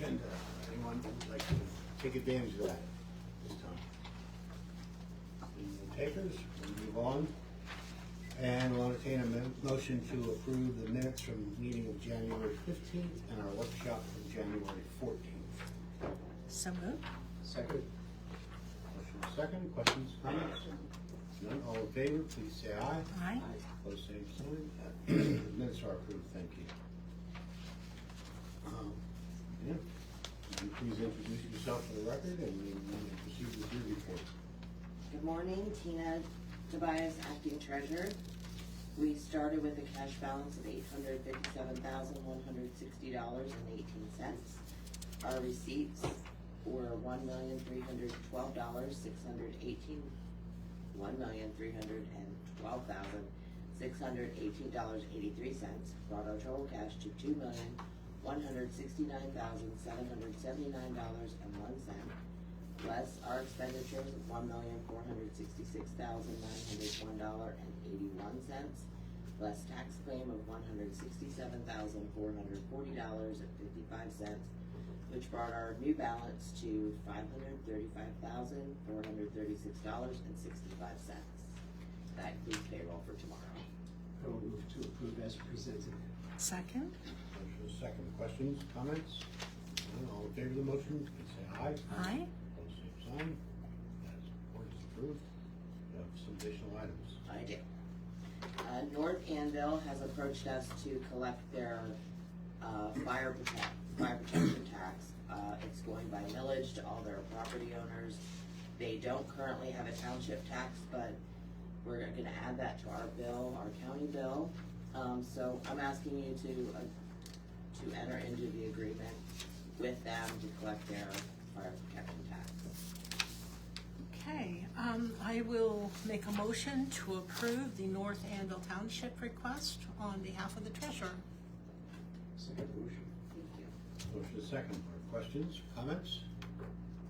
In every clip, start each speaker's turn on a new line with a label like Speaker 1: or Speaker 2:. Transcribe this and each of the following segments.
Speaker 1: agenda. Anyone would like to take advantage of that this time? Any no takers? We'll move on. And we'll entertain a motion to approve the minutes from the meeting of January 15th and our workshop from January 14th.
Speaker 2: So moved.
Speaker 3: Second.
Speaker 1: Motion is second. Questions, comments? None. All in favor, please say aye.
Speaker 2: Aye.
Speaker 1: Opposed, same sign. Minutes are approved. Thank you. Yeah. Would you please introduce yourself for the record and we will proceed with your report.
Speaker 4: Good morning, Tina Tobias, acting treasurer. We started with a cash balance of $857,160.18. Our receipts were $1,312,618.83. Brought our total cash to $2,169,779.01. Less our expenditures of $1,466,901.81. Less tax claim of $167,440.55, which brought our new balance to $535,436.65. That includes payroll for tomorrow.
Speaker 3: I will move to approve as presented.
Speaker 2: Second.
Speaker 1: Motion is second. Questions, comments? None. All in favor of the motion, please say aye.
Speaker 2: Aye.
Speaker 1: Opposed, same sign. That report is approved. We have some additional items.
Speaker 4: I do. North Annville has approached us to collect their fire protection tax. It's going by millage to all their property owners. They don't currently have a township tax, but we're gonna add that to our bill, our county bill. So I'm asking you to enter into the agreement with them to collect their fire protection tax.
Speaker 2: Okay, I will make a motion to approve the North Annville Township request on behalf of the treasurer.
Speaker 3: Second motion.
Speaker 4: Thank you.
Speaker 1: Motion is second. Are questions, comments?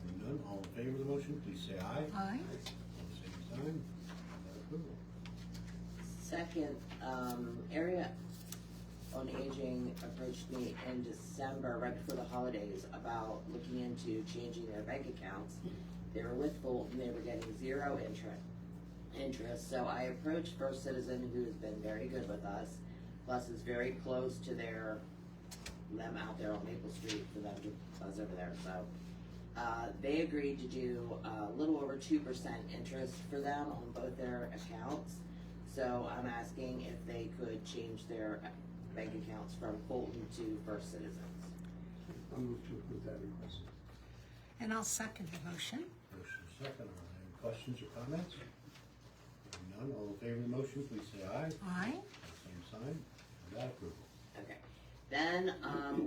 Speaker 1: Hearing none. All in favor of the motion, please say aye.
Speaker 2: Aye.
Speaker 1: Opposed, same sign. That approval.
Speaker 4: Second, Area on Aging approached me in December, right before the holidays, about looking into changing their bank accounts. They were with Fulton, they were getting zero interest, so I approached First Citizen, who has been very good with us, plus is very close to them out there on Maple Street for them to buzz over there, so. They agreed to do a little over 2% interest for them on both their accounts. So I'm asking if they could change their bank accounts from Fulton to First Citizens.
Speaker 3: I'll move to approve that request.
Speaker 2: And I'll second the motion.
Speaker 1: Motion is second. Are there any questions or comments? Hearing none. All in favor of the motion, please say aye.
Speaker 2: Aye.
Speaker 1: Same sign. That approval.
Speaker 4: Okay. Then,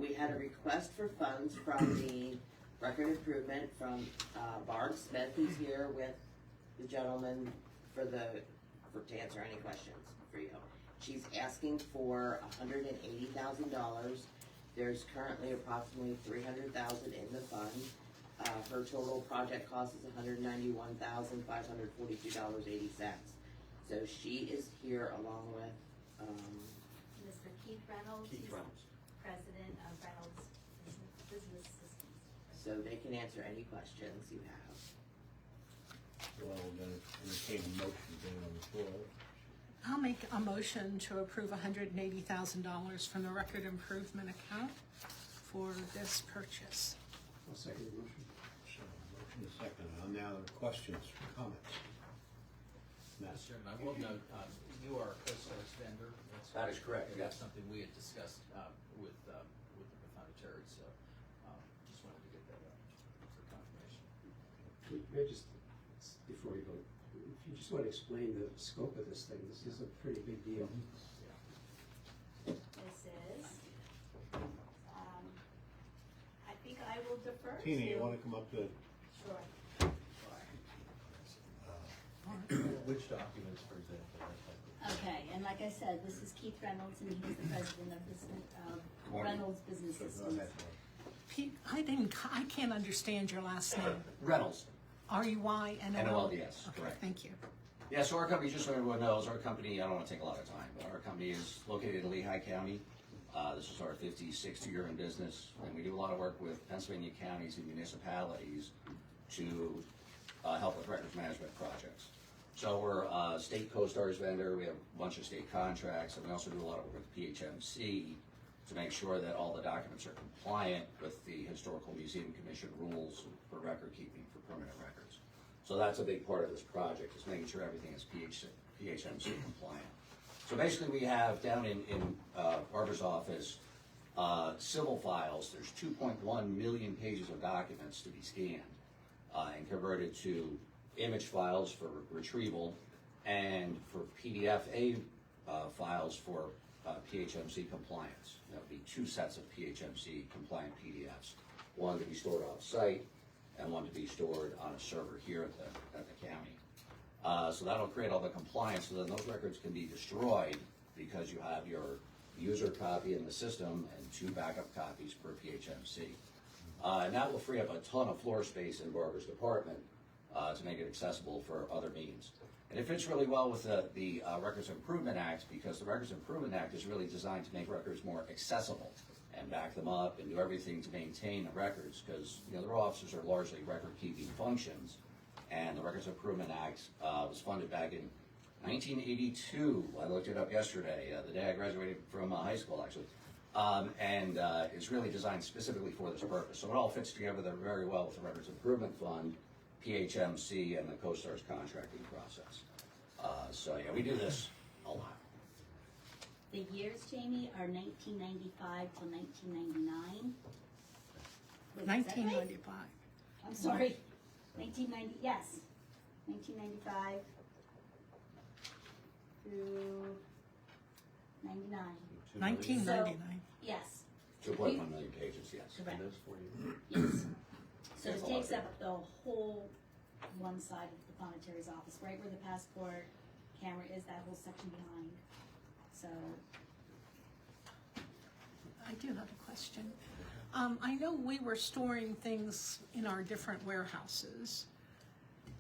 Speaker 4: we had a request for funds from the record improvement from, Barb Smith, who's here with the gentleman to answer any questions for you. She's asking for $180,000. There's currently approximately $300,000 in the fund. Her total project cost is $191,542.80. So she is here along with,
Speaker 5: Mr. Keith Reynolds.
Speaker 1: Keith
Speaker 5: He's
Speaker 1: Reynolds.
Speaker 5: President of Reynolds Business Systems.
Speaker 4: so they can answer any questions you have.
Speaker 1: Well, then entertain a motion being on the floor.
Speaker 2: I'll make a motion to approve $180,000 from the record improvement account for this purchase.
Speaker 3: I'll second the motion.
Speaker 1: So, motion is second. Now there are questions or comments. Matt?
Speaker 6: Mr. Chairman, I will note, you are a co-source vendor.
Speaker 7: That is correct,
Speaker 6: That's
Speaker 7: yes.
Speaker 6: something we had discussed with the Teri, so just wanted to get that for confirmation.
Speaker 3: May I just, before we go, if you just want to explain the scope of this thing, this is a pretty big deal.
Speaker 5: This is, I think I will defer to.
Speaker 1: Tina, you want to come up to?
Speaker 5: Sure.
Speaker 6: Which documents, for example?
Speaker 5: Okay, and like I said, this is Keith Reynolds, and he's the president of Reynolds Business
Speaker 1: So, go
Speaker 5: Systems.
Speaker 1: ahead.
Speaker 2: Pete, I can't understand your last name.
Speaker 7: Reynolds.
Speaker 2: RUYNOLDS. Okay,
Speaker 7: correct.
Speaker 2: thank you.
Speaker 7: Yeah, so our company, just so everyone knows, our company, I don't want to take a lot of time, but our company is located in Lehigh County. This is our 56th year in business, and we do a lot of work with Pennsylvania counties and municipalities to help with records management projects. So we're a state co-stars vendor, we have a bunch of state contracts, and we also do a lot of work with PHMC to make sure that all the documents are compliant with the Historical Museum Commission rules for record keeping for permanent records. So that's a big part of this project, is making sure everything is PHMC compliant. So basically we have down in Barbara's office, civil files, there's 2.1 million pages of documents to be scanned and converted to image files for retrieval and for PDF-A files for PHMC compliance. That would be 2 sets of PHMC compliant PDFs, one to be stored off-site and one to be stored on a server here at the county. So that'll create all the compliance, so then those records can be destroyed because you have your user copy in the system and 2 backup copies per PHMC. And that will free up a ton of floor space in Barbara's department to make it accessible for other means. And it fits really well with the Records Improvement Act, because the Records Improvement Act is really designed to make records more accessible and back them up and do everything to maintain the records, because the row officers are largely record-keeping functions. And the Records Improvement Act was funded back in 1982. I looked it up yesterday, the day I graduated from high school, actually. And it's really designed specifically for this purpose. So it all fits together very well with the Records Improvement Fund, PHMC, and the CoStar's contracting process. So yeah, we do this a lot.
Speaker 5: The years, Jamie, are 1995 till 1999. Wait, is that right?
Speaker 2: 1995.
Speaker 5: I'm sorry, 1990, yes, 1995 through 99.
Speaker 2: 1999.
Speaker 5: Yes,
Speaker 7: 2.1 million pages, yes.
Speaker 5: correct,
Speaker 6: Those for you.
Speaker 5: yes. So
Speaker 7: That's
Speaker 5: it
Speaker 7: a lot
Speaker 5: takes
Speaker 7: of
Speaker 5: up the whole one side of the Planetary's office, right where the passport camera is, that whole section behind. So,
Speaker 2: I do have a question. I know we were storing things in our different warehouses.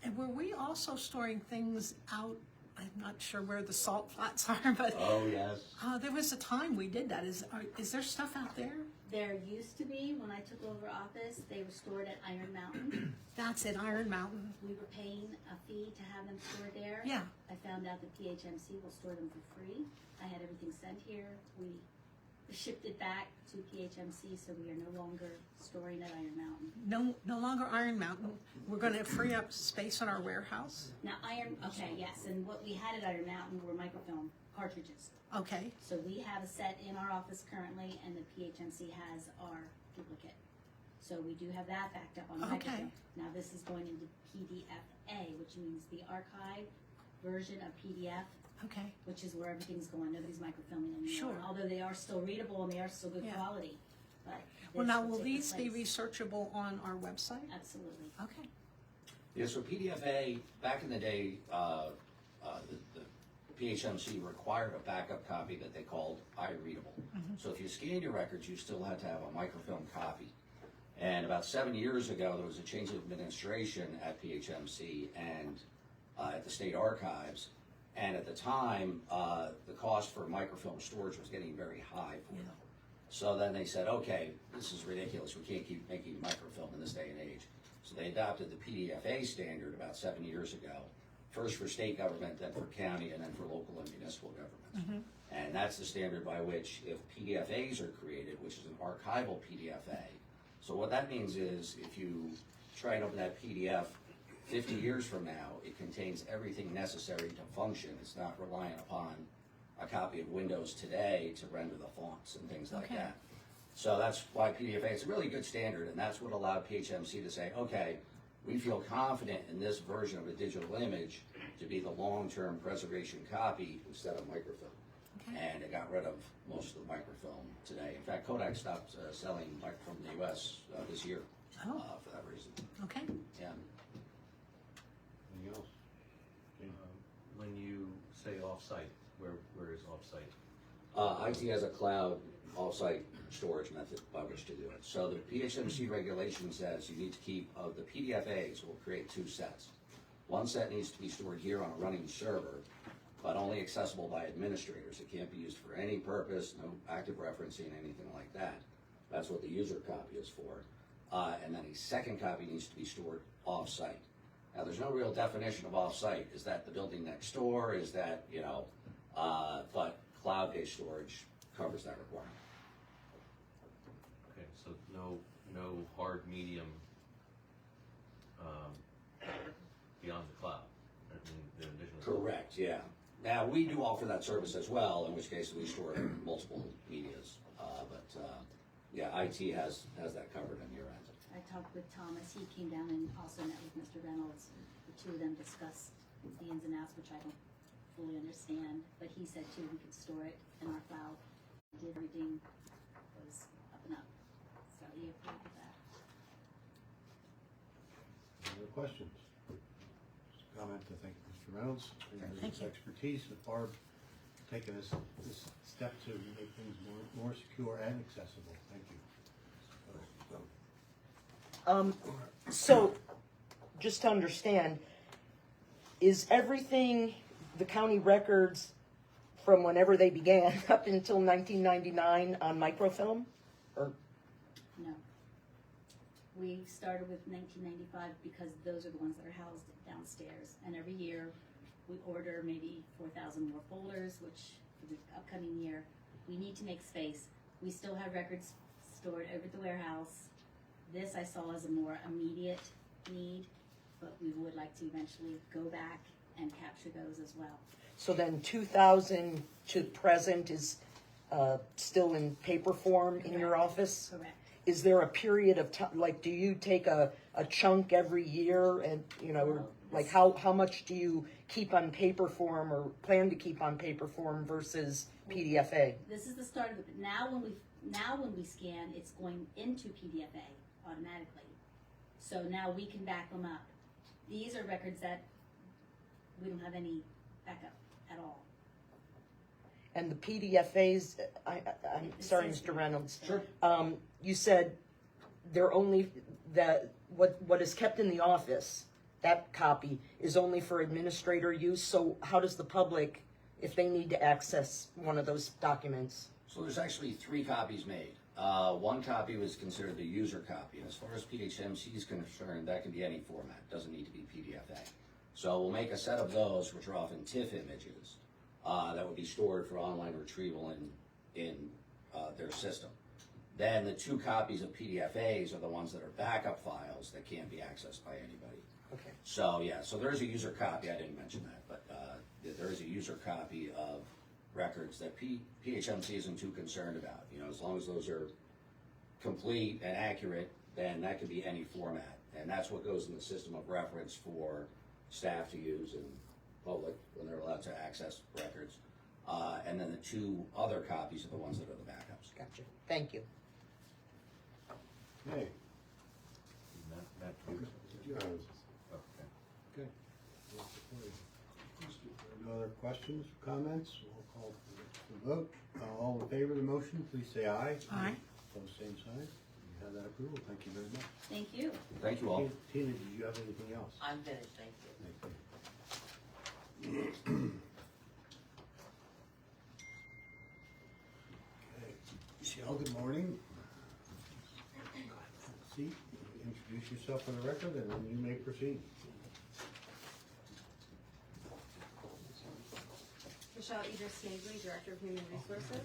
Speaker 2: And were we also storing things out? I'm not sure where the salt flats are, but
Speaker 7: Oh, yes.
Speaker 2: there was a time we did that. Is there stuff out there?
Speaker 5: there used to be, when I took over office, they were stored at Iron Mountain.
Speaker 2: That's at Iron Mountain.
Speaker 5: We were paying a fee to have them stored there.
Speaker 2: Yeah.
Speaker 5: I found out that PHMC will store them for free. I had everything sent here. We shipped it back to PHMC, so we are no longer storing at Iron Mountain.
Speaker 2: No longer Iron Mountain. We're going to free up space in our warehouse.
Speaker 5: Now, okay, yes, and what we had at Iron Mountain were microfilm cartridges.
Speaker 2: Okay.
Speaker 5: So we have a set in our office currently, and the PHMC has our duplicate. So we do have that backed up on
Speaker 2: Okay.
Speaker 5: microfilm. Now, this is going into PDF-A, which means the archive version of PDF,
Speaker 2: Okay.
Speaker 5: which is where everything's going. Nobody's microfilming anymore.
Speaker 2: Sure.
Speaker 5: Although they are still readable and they are still good
Speaker 2: Yeah.
Speaker 5: quality. But
Speaker 2: Well,
Speaker 5: this
Speaker 2: now,
Speaker 5: will
Speaker 2: will
Speaker 5: take
Speaker 2: these be
Speaker 5: place.
Speaker 2: researchable on our website?
Speaker 5: Absolutely.
Speaker 2: Okay.
Speaker 7: Yeah, so PDF-A, back in the day, the PHMC required a backup copy that they called iReadable. So if you scanned your records, you still had to have a microfilm copy. And about 7 years ago, there was a change of administration at PHMC and at the state archives. And at the time, the cost for microfilm storage was getting very high for them. So then they said, okay, this is ridiculous. We can't keep making microfilm in this day and age. So they adopted the PDF-A standard about 7 years ago, first for state government, then for county, and then for local and municipal governments. And that's the standard by which if PDF-As are created, which is an archival PDF-A. So what that means is if you try and open that PDF 50 years from now, it contains everything necessary to function. It's not reliant upon a copy of Windows today to render the fonts and things like
Speaker 2: Okay.
Speaker 7: that. So that's why PDF-A is a really good standard, and that's what allowed PHMC to say, okay, we feel confident in this version of a digital image to be the long-term preservation copy instead of microfilm.
Speaker 2: Okay.
Speaker 7: And it got rid of most of the microfilm today. In fact, Kodak stopped selling microfilm in the U.S. This year
Speaker 2: Oh.
Speaker 7: for that reason.
Speaker 2: Okay.
Speaker 7: Yeah.
Speaker 1: Anything else?
Speaker 6: When you say off-site, where is off-site?
Speaker 7: IT has a cloud off-site storage method by which to do it. So the PHMC regulation says you need to keep, of the PDF-As, we'll create 2 sets. One set needs to be stored here on a running server, but only accessible by administrators. It can't be used for any purpose, no active referencing, anything like that. That's what the user copy is for. And then a second copy needs to be stored off-site. Now, there's no real definition of off-site. Is that the building next door? Is that, but cloud-based storage covers that requirement.
Speaker 8: Okay, so no hard medium beyond the cloud. I mean, the additional.
Speaker 7: Correct, yeah. Now, we do offer that service as well, in which case we store multiple medias. Yeah, IT has that covered on your end.
Speaker 5: I talked with Thomas, he came down and also met with Mr. Reynolds. The two of them discussed the ins and outs, which I don't fully understand, but he said too, we could store it in our cloud. Did everything was up and up, so he approved of that.
Speaker 1: Any other questions? Just a comment to thank Mr. Reynolds for
Speaker 2: Thank
Speaker 1: his
Speaker 2: you.
Speaker 1: expertise, and Barb taking this step to make things more secure and accessible. Thank you.
Speaker 9: So, just to understand, is everything, the county records from whenever they began up until 1999 on microfilm? Or,
Speaker 5: No. We started with 1995 because those are the ones that are housed downstairs. And every year, we order maybe 4,000 more folders, which for the upcoming year, we need to make space. We still have records stored over at the warehouse. This I saw as a more immediate need, but we would like to eventually go back and capture those as well.
Speaker 9: so then 2000 to present is still in paper form in your office?
Speaker 5: Correct.
Speaker 9: Is there a period of time, like, do you take a chunk every year and, like how much do you keep on paper form or plan to keep on paper form versus PDFA?
Speaker 5: This is the start of it. But now when we scan, it's going into PDFA automatically. So now we can back them up. These are records that we don't have any backup at all.
Speaker 9: And the PDFAs, I'm sorry, Mr. Reynolds.
Speaker 7: Sure.
Speaker 9: You said they're only, what is kept in the office, that copy is only for administrator use. So how does the public, if they need to access one of those documents?
Speaker 7: So there's actually 3 copies made. One copy was considered the user copy, and as far as PHMC is concerned, that can be any format, doesn't need to be PDFA. So we'll make a set of those, which are often TIFF images, that would be stored for online retrieval in their system. Then the 2 copies of PDFAs are the ones that are backup files that can't be accessed by anybody.
Speaker 9: Okay.
Speaker 7: So yeah, so there is a user copy, I didn't mention that, but there is a user copy of records that PHMC isn't too concerned about. As long as those are complete and accurate, then that could be any format. And that's what goes in the system of reference for staff to use and public when they're allowed to access records. And then the 2 other copies are the ones that are the backups.
Speaker 9: Gotcha. Thank you.
Speaker 1: Okay.
Speaker 8: That
Speaker 1: Okay.
Speaker 8: okay.
Speaker 1: Okay. No other questions, comments? We'll call for the vote. All in favor of the motion, please say aye.
Speaker 2: Aye.
Speaker 1: Pose same sign. You have that approval. Thank you very much.
Speaker 5: Thank you.
Speaker 7: Thank you all.
Speaker 1: Tina, did you have anything else?
Speaker 4: I'm finished, thank you.
Speaker 1: Thank you. Okay. Michelle, good morning. See, introduce yourself for the record and then you may proceed.
Speaker 10: Michelle Snavely, Director of Human Resources.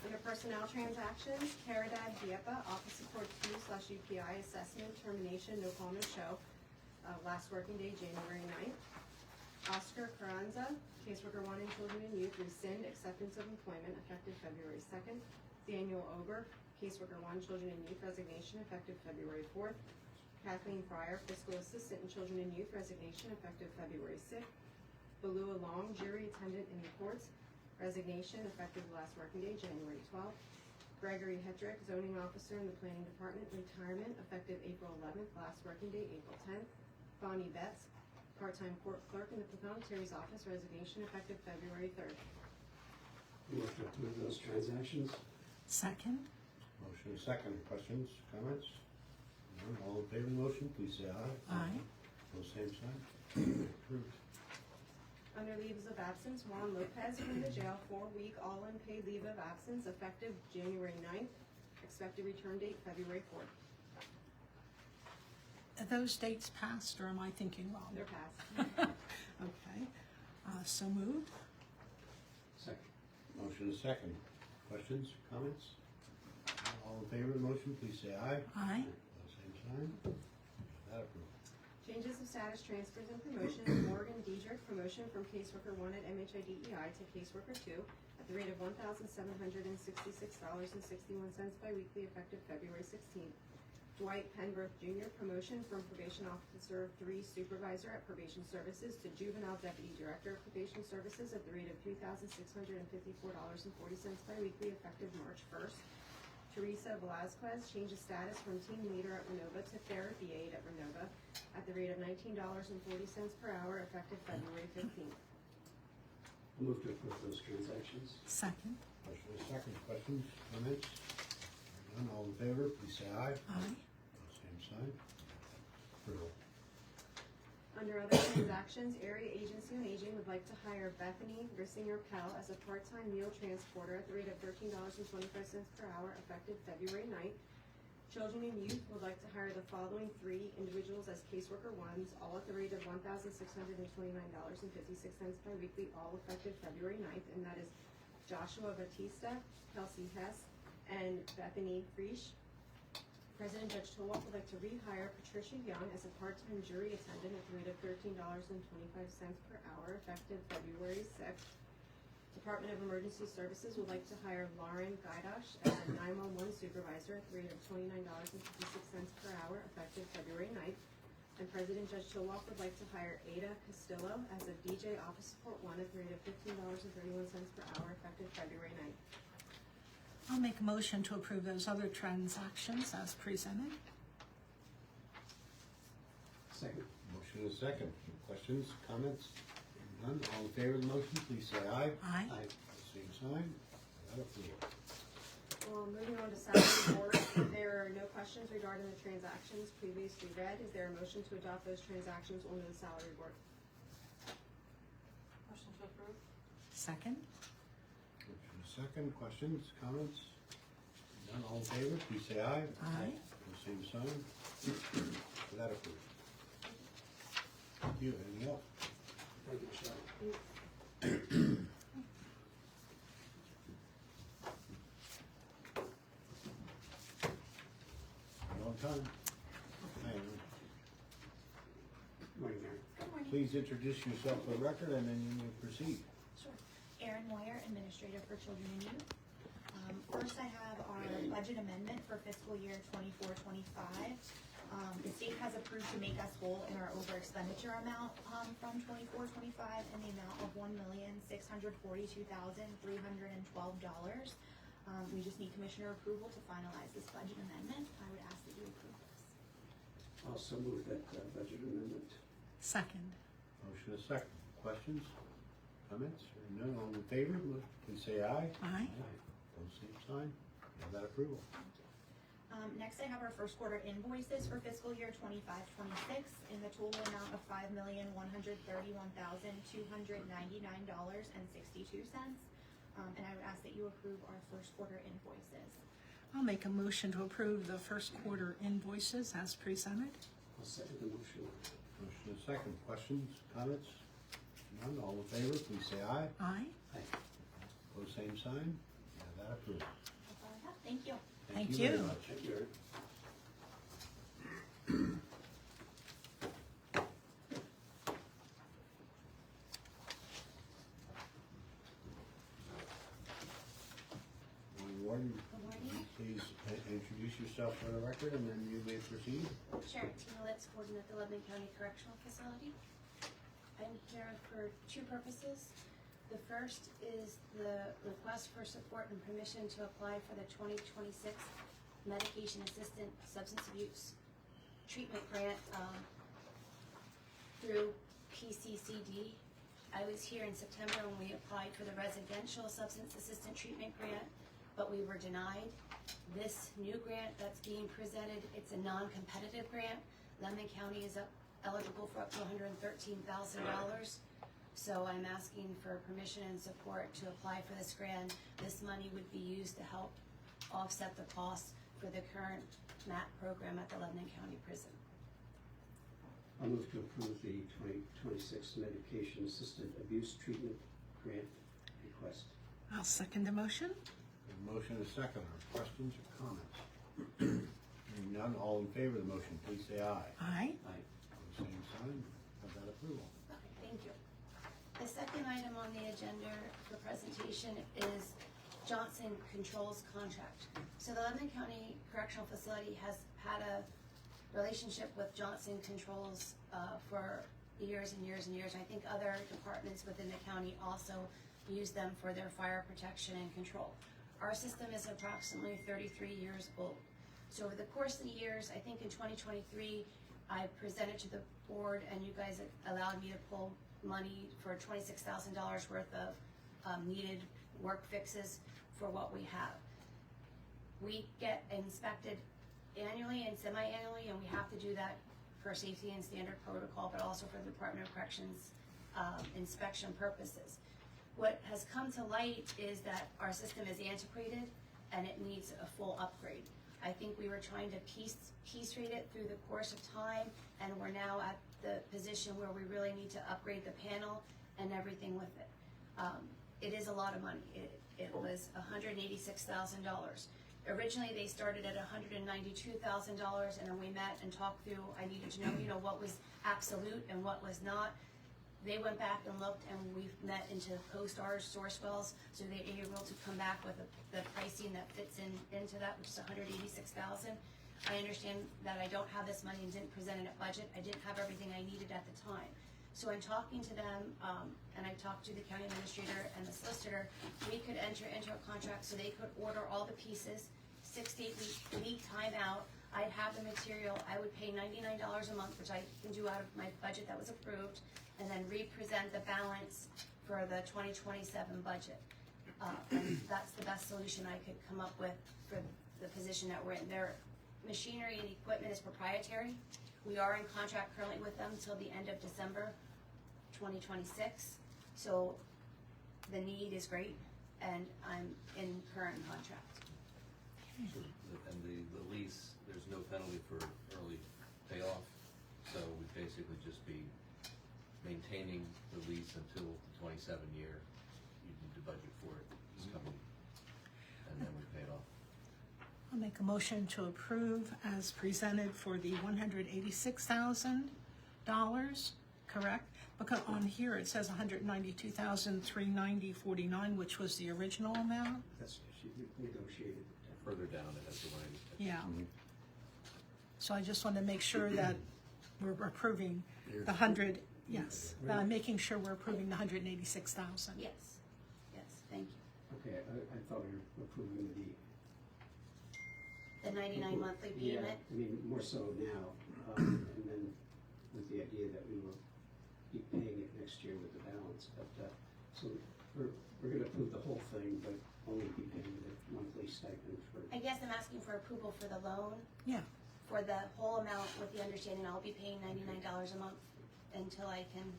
Speaker 10: Under Personnel Transactions, Caridad Diepa, Office Support 2/UPI Assessment, Termination, no call, no show. Last working day, January 9th. Oscar Carranza, Caseworker 1 in Children and Youth, rescind acceptance of employment effective February 2nd. Daniel Ober, Caseworker 1, Children and Youth, resignation effective February 4th. Kathleen Fryer, Fiscal Assistant in Children and Youth, resignation effective February 6th. Balua Long, Jury Attendant in the Courts, resignation effective the last working day, January 12th. Gregory Hedrick, Zoning Officer in the Planning Department, retirement effective April 11th, last working day, April 10th. Bonnie Betts, part-time court clerk in the Pathonetari's office, resignation effective February 3rd.
Speaker 3: Motion to approve those transactions?
Speaker 2: Second?
Speaker 1: Motion is second. Questions, comments? None. All in favor of the motion, please say aye.
Speaker 2: Aye.
Speaker 1: Pose same sign. Approved.
Speaker 10: Under leaves of absence, Juan Lopez from the jail, 4-week all-unpaid leave of absence effective January 9th. Expected return date February 4th.
Speaker 2: Are those dates passed, or am I thinking wrong?
Speaker 10: They're passed.
Speaker 2: Okay, so moved.
Speaker 3: Second.
Speaker 1: Motion is second. Questions, comments? All in favor of the motion, please say aye.
Speaker 2: Aye.
Speaker 1: Pose same sign. That approved.
Speaker 10: Changes of status, transfers, and promotions. Morgan Diedrich, promotion from caseworker 1 at MHIDEI to caseworker 2 at the rate of $1,766.61 biweekly effective February 16th. Dwight Penberth Jr., promotion from probation officer 3 supervisor at probation services to juvenile deputy director of probation services at the rate of $2,654.40 biweekly effective March 1st. Teresa Velazquez, change of status from team leader at Renova to therapy aide at Renova at the rate of $19.40 per hour effective February 15th.
Speaker 3: I'll move to approve those transactions.
Speaker 2: Second.
Speaker 1: Motion is second. Questions, comments? Hearing none, all in favor, please say aye.
Speaker 2: Aye.
Speaker 1: Pose same sign. Approval.
Speaker 10: Under other transactions, Area Agency on Aging would like to hire Bethany Rissinger-Pell as a part-time meal transporter at the rate of $13.25 per hour effective February 9th. Children and Youth would like to hire the following 3 individuals as caseworker 1s, all at the rate of $1,629.56 biweekly, all effective February 9th, and that is Joshua Batista, Kelsey Hess, and Bethany Friesch. President Judge Tolwalk would like to rehire Patricia Young as a part-time jury attendant at the rate of $13.25 per hour effective February 6th. Department of Emergency Services would like to hire Lauren Gaidosh as a 911 supervisor at the rate of $29.56 per hour effective February 9th. And President Judge Tolwalk would like to hire Ada Castillo as a DJ Office Support 1 at the rate of $15.31 per hour effective February 9th.
Speaker 2: I'll make a motion to approve those other transactions as presented.
Speaker 3: Second.
Speaker 1: Motion is second. Questions, comments? Hearing none, all in favor of the motion, please say aye.
Speaker 2: Aye.
Speaker 3: Aye.
Speaker 1: Pose same sign. That approved.
Speaker 10: Well, moving on to salary board, if there are no questions regarding the transactions previously read, is there a motion to adopt those transactions onto the salary board?
Speaker 11: Motion to approve?
Speaker 2: Second.
Speaker 1: Motion is second. Questions, comments? Hearing none, all in favor, please say aye.
Speaker 2: Aye.
Speaker 1: Pose same sign. That approved. Thank you. Anything else?
Speaker 3: Thank you, Michelle.
Speaker 1: Long time. Hi, Erin.
Speaker 3: Morning, Erin.
Speaker 11: Good morning.
Speaker 1: Please introduce yourself for the record and then you may proceed.
Speaker 11: Sure. Erin Moyer, Administrator for Children and Youth. First, I have our budget amendment for fiscal year 24-25. The state has approved to make us whole in our over expenditure amount from 24-25 in the amount of $1,642,312. We just need commissioner approval to finalize this budget amendment. I would ask that you approve this.
Speaker 3: Also move that budget amendment.
Speaker 2: Second.
Speaker 1: Motion is second. Questions? Comments? Hearing none, all in favor, please say aye.
Speaker 2: Aye.
Speaker 1: Pose same sign. You have that approval.
Speaker 11: Next, I have our first quarter invoices for fiscal year 25-26 in the total amount of $5,131,299.62. And I would ask that you approve our first quarter invoices.
Speaker 2: I'll make a motion to approve the first quarter invoices as presented.
Speaker 3: I'll second the motion.
Speaker 1: Motion is second. Questions? Comments? None, all in favor, please say aye.
Speaker 2: Aye.
Speaker 3: Aye.
Speaker 1: Pose same sign. You have that approved.
Speaker 11: That's all I have. Thank you.
Speaker 2: Thank
Speaker 1: very
Speaker 2: you.
Speaker 1: much.
Speaker 3: Thank you, Erin.
Speaker 1: Warden,
Speaker 11: Good morning.
Speaker 1: please introduce yourself for the record and then you may proceed.
Speaker 11: Sure. Tina Litz, Warden at the Lebanon County Correctional Facility. I'm here for two purposes. The first is the request for support and permission to apply for the 2026 Medication Assisted Substance Abuse Treatment Grant through PCCD. I was here in September when we applied for the Residential Substance Assistant Treatment Grant, but we were denied. This new grant that's being presented, it's a non-competitive grant. Lebanon County is eligible for up to $113,000. So I'm asking for permission and support to apply for this grant. This money would be used to help offset the costs for the current MAT program at the Lebanon County Prison.
Speaker 3: I'll move to approve the 2026 Medication Assisted Abuse Treatment Grant request.
Speaker 2: I'll second the motion.
Speaker 1: A motion is second. Are questions or comments? Hearing none, all in favor of the motion, please say aye.
Speaker 2: Aye.
Speaker 3: Aye.
Speaker 1: Same sign, have that approval.
Speaker 11: Okay, thank you. The second item on the agenda for presentation is Johnson Controls contract. So the Lebanon County Correctional Facility has had a relationship with Johnson Controls for years and years and years. I think other departments within the county also use them for their fire protection and control. Our system is approximately 33 years old. So over the course of the years, I think in 2023, I presented to the board and you guys allowed me to pull money for $26,000 worth of needed work fixes for what we have. We get inspected annually and semi-annually, and we have to do that for safety and standard protocol, but also for the Department of Corrections inspection purposes. What has come to light is that our system is antiquated and it needs a full upgrade. I think we were trying to piece rate it through the course of time, and we're now at the position where we really need to upgrade the panel and everything with it. It is a lot of money. It was $186,000. Originally, they started at $192,000, and then we met and talked through. I needed to know, what was absolute and what was not. They went back and looked, and we met into CoStar's source wells, so they were able to come back with the pricing that fits into that, which is $186,000. I understand that I don't have this money and didn't present it at budget. I didn't have everything I needed at the time. So in talking to them, and I talked to the county administrator and the solicitor, we could enter into a contract so they could order all the pieces, 6 to 8 week lead time out. I'd have the material. I would pay $99 a month, which I can do out of my budget that was approved, and then represent the balance for the 2027 budget. And that's the best solution I could come up with for the position that we're in. Their machinery and equipment is proprietary. We are in contract currently with them until the end of December 2026. So the need is great, and I'm in current contract.
Speaker 8: And the lease, there's no penalty for early payoff, so we'd basically just be maintaining the lease until the 27 year. You need to budget for it this coming, and then we pay it off.
Speaker 2: I'll make a motion to approve as presented for the $186,000, correct? Because on here it says $192,390.49, which was the original amount.
Speaker 3: That's, she negotiated.
Speaker 8: Further down, it has the language.
Speaker 2: Yeah. So I just want to make sure that we're approving the 100. Yes, making sure we're approving the $186,000.
Speaker 11: Yes, thank you.
Speaker 3: Okay, I thought we were approving
Speaker 11: The 99 monthly
Speaker 3: yeah,
Speaker 11: payment.
Speaker 3: I mean, more so now, and then with the idea that we will be paying it next year with the balance. But so we're going to approve the whole thing, but only be paying the monthly stipend for.
Speaker 11: I guess I'm asking for approval for the loan,
Speaker 2: Yeah.
Speaker 11: for the whole amount, with the understanding I'll be paying $99 a month until I can,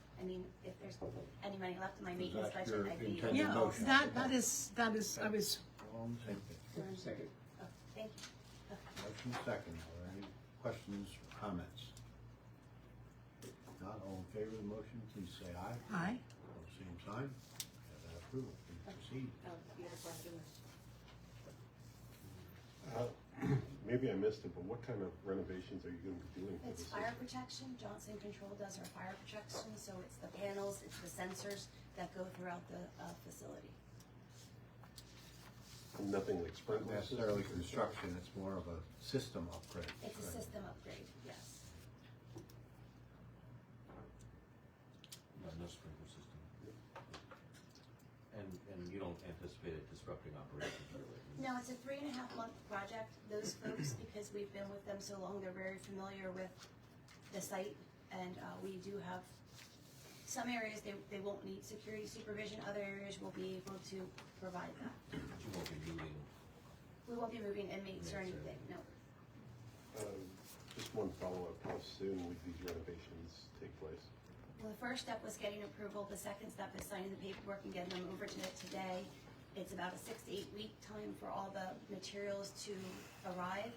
Speaker 11: if there's any money left in my maintenance
Speaker 1: that's
Speaker 11: budget,
Speaker 1: your
Speaker 11: I'd be.
Speaker 1: intended
Speaker 2: Yeah,
Speaker 1: motion.
Speaker 2: that is, I was,
Speaker 1: All on the same page.
Speaker 3: Second.
Speaker 11: Oh, thank you.
Speaker 1: Motion second. Are there any questions or comments? If not, all in favor of the motion, please say aye.
Speaker 2: aye.
Speaker 1: All same sign. Have that approval. Please proceed.
Speaker 4: Oh, you had a question?
Speaker 12: Maybe I missed it, but what kind of renovations are you going to be doing for
Speaker 11: It's
Speaker 12: this?
Speaker 11: fire protection. Johnson Control does our fire protection, so it's the panels, it's the sensors that go throughout the facility.
Speaker 12: Nothing like
Speaker 1: Not
Speaker 12: sprinkler
Speaker 1: necessarily
Speaker 12: systems?
Speaker 1: construction, it's more of a system upgrade.
Speaker 11: It's a
Speaker 1: Right.
Speaker 11: system upgrade, yes.
Speaker 8: No sprinkler system. And you don't anticipate it disrupting operations, really?
Speaker 11: No, it's a 3.5 month project. Those folks, because we've been with them so long, they're very familiar with the site, and we do have some areas they won't need security supervision, other areas will be able to provide that.
Speaker 8: But you won't be moving.
Speaker 11: We won't be moving inmates or
Speaker 8: Inmates,
Speaker 11: anything, no.
Speaker 12: Just one follow-up, how soon would these renovations take place?
Speaker 11: Well, the first step was getting approval, the second step is signing the paperwork and getting them over to it today. It's about a 6 to 8 week time for all the materials to arrive,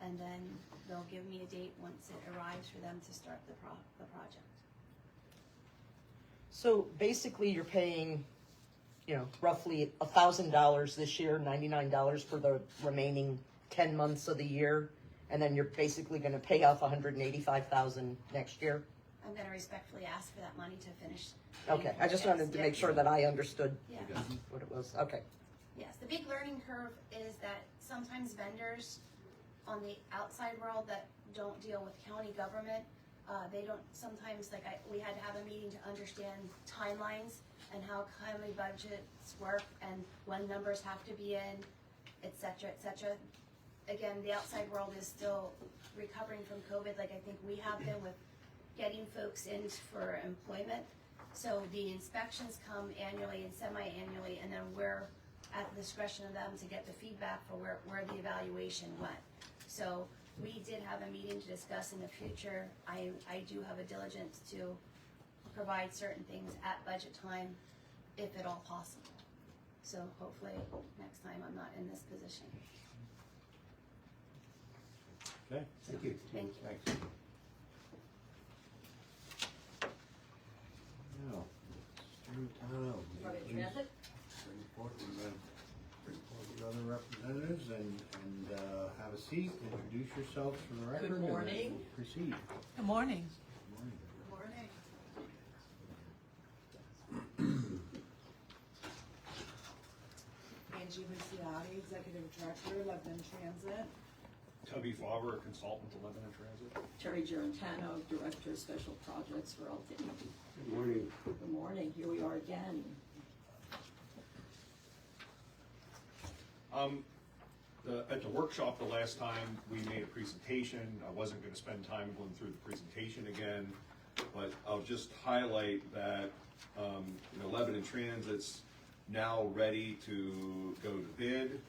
Speaker 11: and then they'll give me a date once it arrives for them to start the project.
Speaker 9: So basically, you're paying, roughly $1,000 this year, $99 for the remaining 10 months of the year, and then you're basically going to pay off $185,000 next year.
Speaker 11: I'm gonna respectfully ask for that money to finish.
Speaker 9: Okay, I just wanted to make sure that I understood
Speaker 11: Yeah.
Speaker 9: what it was. Okay.
Speaker 11: Yes, the big learning curve is that sometimes vendors on the outside world that don't deal with county government, they don't, sometimes, we had to have a meeting to understand timelines and how county budgets work and when numbers have to be in, et cetera, et cetera. Again, the outside world is still recovering from COVID, like I think we have been with getting folks in for employment. So the inspections come annually and semi-annually, and then we're at the discretion of them to get the feedback for where the evaluation went. So we did have a meeting to discuss in the future. I do have a diligence to provide certain things at budget time, if at all possible. So hopefully next time I'm not in this position.
Speaker 1: Okay,
Speaker 3: Thank you.
Speaker 11: Thank you.
Speaker 1: thanks. Now, Giurintano,
Speaker 4: Department of
Speaker 1: please
Speaker 4: Transit?
Speaker 1: bring forward, we're going to bring forward the other representatives and have a seat, introduce yourselves for the record. and then
Speaker 4: morning.
Speaker 1: we'll proceed.
Speaker 2: Good morning.
Speaker 1: Good morning.
Speaker 13: Angie Luciati, Executive Director, Lebanon Transit.
Speaker 6: Toby Fauber, consultant to Lebanon Transit.
Speaker 14: Teri Giurintano, Director of Special Projects for Fulton.
Speaker 3: Good morning.
Speaker 14: Good morning, here we are again.
Speaker 6: At the workshop the last time, we made a presentation. I wasn't gonna spend time going through the presentation again, but I'll just highlight that, Lebanon Transit's now ready to go to bid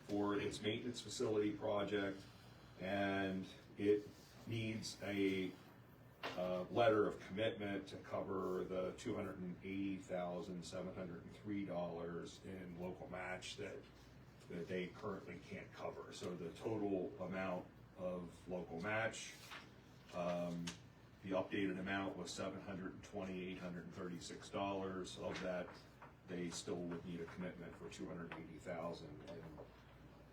Speaker 6: for its maintenance facility project, and it needs a letter of commitment to cover the $280,703 in local match that they currently can't cover. So the total amount of local match, the updated amount was $720,836. Of that, they still would need a commitment for $280,000, and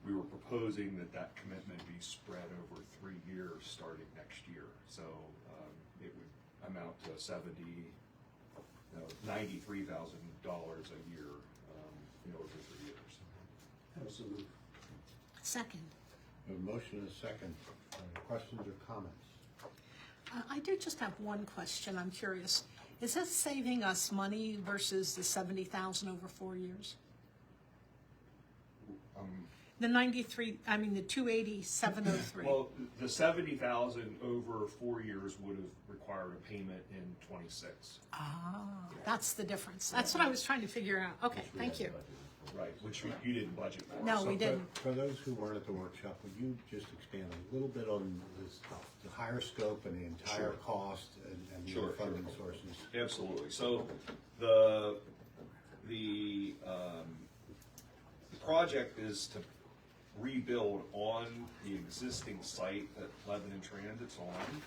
Speaker 6: we were proposing that commitment be spread over 3 years starting next year. So it would amount to $93,000 a year, over 3 years.
Speaker 3: Also move.
Speaker 2: Second.
Speaker 1: A motion and a second. Questions or comments?
Speaker 2: I do just have one question. I'm curious. Is this saving us money versus the 70,000 over 4 years? The 280,703.
Speaker 6: Well, the 70,000 over 4 years would have required a payment in 26.
Speaker 2: Ah, that's the difference. That's what I was trying to figure out. Okay, thank you.
Speaker 6: Right, which you didn't budget for.
Speaker 2: No,
Speaker 6: So-
Speaker 2: we didn't.
Speaker 1: For those who weren't at the workshop, would you just expand a little bit on this, the higher scope and the entire
Speaker 6: Sure.
Speaker 1: cost and the
Speaker 6: Sure,
Speaker 1: other funding
Speaker 6: sure.
Speaker 1: sources?
Speaker 6: Absolutely. So the project is to rebuild on the existing site that Lebanon Transit's on,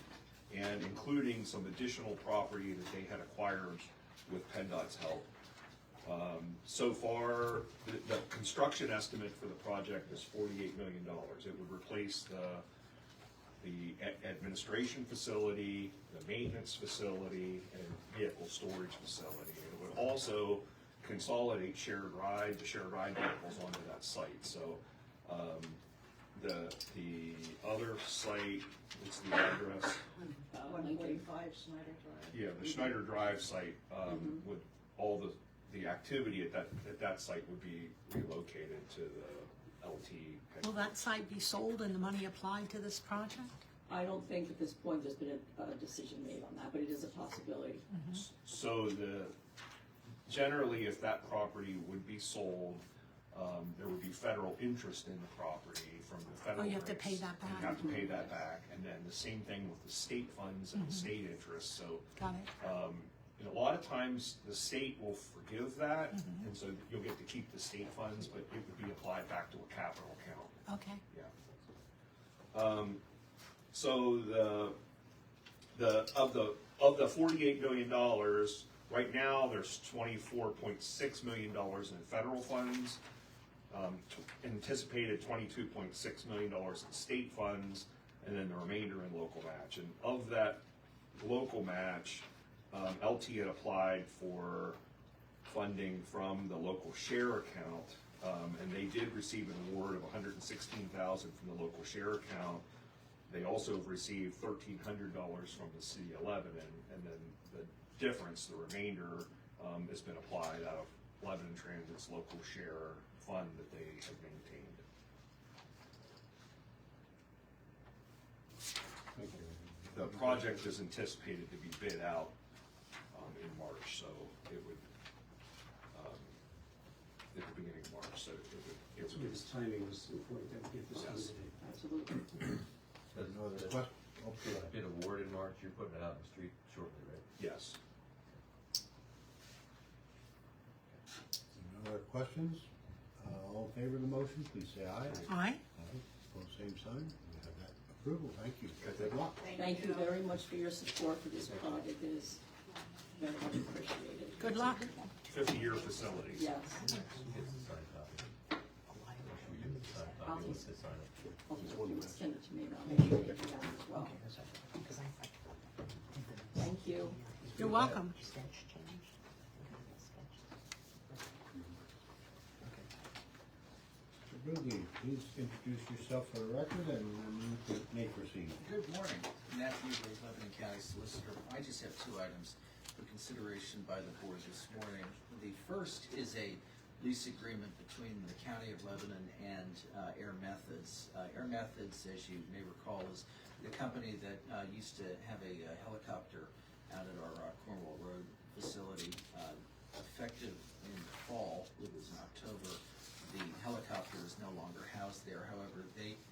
Speaker 6: and including some additional property that they had acquired with PennDOT's help. So far, the construction estimate for the project is $48 million. It would replace the administration facility, the maintenance facility, and vehicle storage facility. It would also consolidate the shared ride vehicles onto that site. So the other site, what's the address?
Speaker 14: 145 Schneider Drive.
Speaker 6: Yeah, the Schneider Drive site, would, all the activity at that site would be relocated to the LT.
Speaker 2: Will that site be sold and the money applied to this project?
Speaker 14: I don't think at this point there's been a decision made on that, but it is a possibility.
Speaker 6: So generally, if that property would be sold, there would be federal interest in the property from the federal
Speaker 2: you have to
Speaker 6: rates.
Speaker 2: pay that
Speaker 6: And
Speaker 2: back.
Speaker 6: you have to pay that back, and then the same thing with the state funds and the state interest, so.
Speaker 2: Got it.
Speaker 6: And a lot of times, the state will forgive that, and so you'll get to keep the state funds, but it would be applied back to a capital account.
Speaker 2: Okay.
Speaker 6: Yeah. So of the $48 million, right now, there's $24.6 million in federal funds, anticipated $22.6 million in state funds, and then the remainder in local match. And of that local match, LT had applied for funding from the local share account, and they did receive an award of $116,000 from the local share account. They also have received $1,300 from the city of Lebanon, and then the difference, the remainder, has been applied out of Lebanon Transit's local share fund that they have maintained.
Speaker 12: Thank you.
Speaker 6: The project is anticipated to be bid out in March, so it would, at the beginning of March, so it would.
Speaker 3: This timing was important that we get this
Speaker 6: Yes.
Speaker 3: done.
Speaker 14: Absolutely.
Speaker 1: No other questions? Oh, go ahead.
Speaker 8: Bid award in March, you're putting it out in the street shortly, right?
Speaker 6: Yes.
Speaker 1: No other questions? All in favor of the motion, please say aye.
Speaker 2: Aye.
Speaker 1: Aye. Pose same sign. We have that approval. Thank you. Good luck.
Speaker 14: Thank you very much for your support for this project. It is very much appreciated.
Speaker 2: Good luck.
Speaker 6: 50-year facility.
Speaker 14: Yes.
Speaker 8: Gets the signed copy. We get the signed
Speaker 14: I'll
Speaker 8: copy,
Speaker 14: just-
Speaker 8: once they sign it.
Speaker 14: I'll just send it to me and I'll make sure you get it down as well. Thank you.
Speaker 2: You're welcome.
Speaker 1: Mr. Bugli, please introduce yourself for the record and you may proceed.
Speaker 15: Good morning, Matthew, Lebanon County Solicitor. I just have two items for consideration by the board this morning. The first is a lease agreement between the County of Lebanon and Air Methods. Air Methods, as you may recall, is the company that used to have a helicopter out at our Cornwall Road facility. Effective in the fall, it was in October, the helicopter is no longer housed there. However,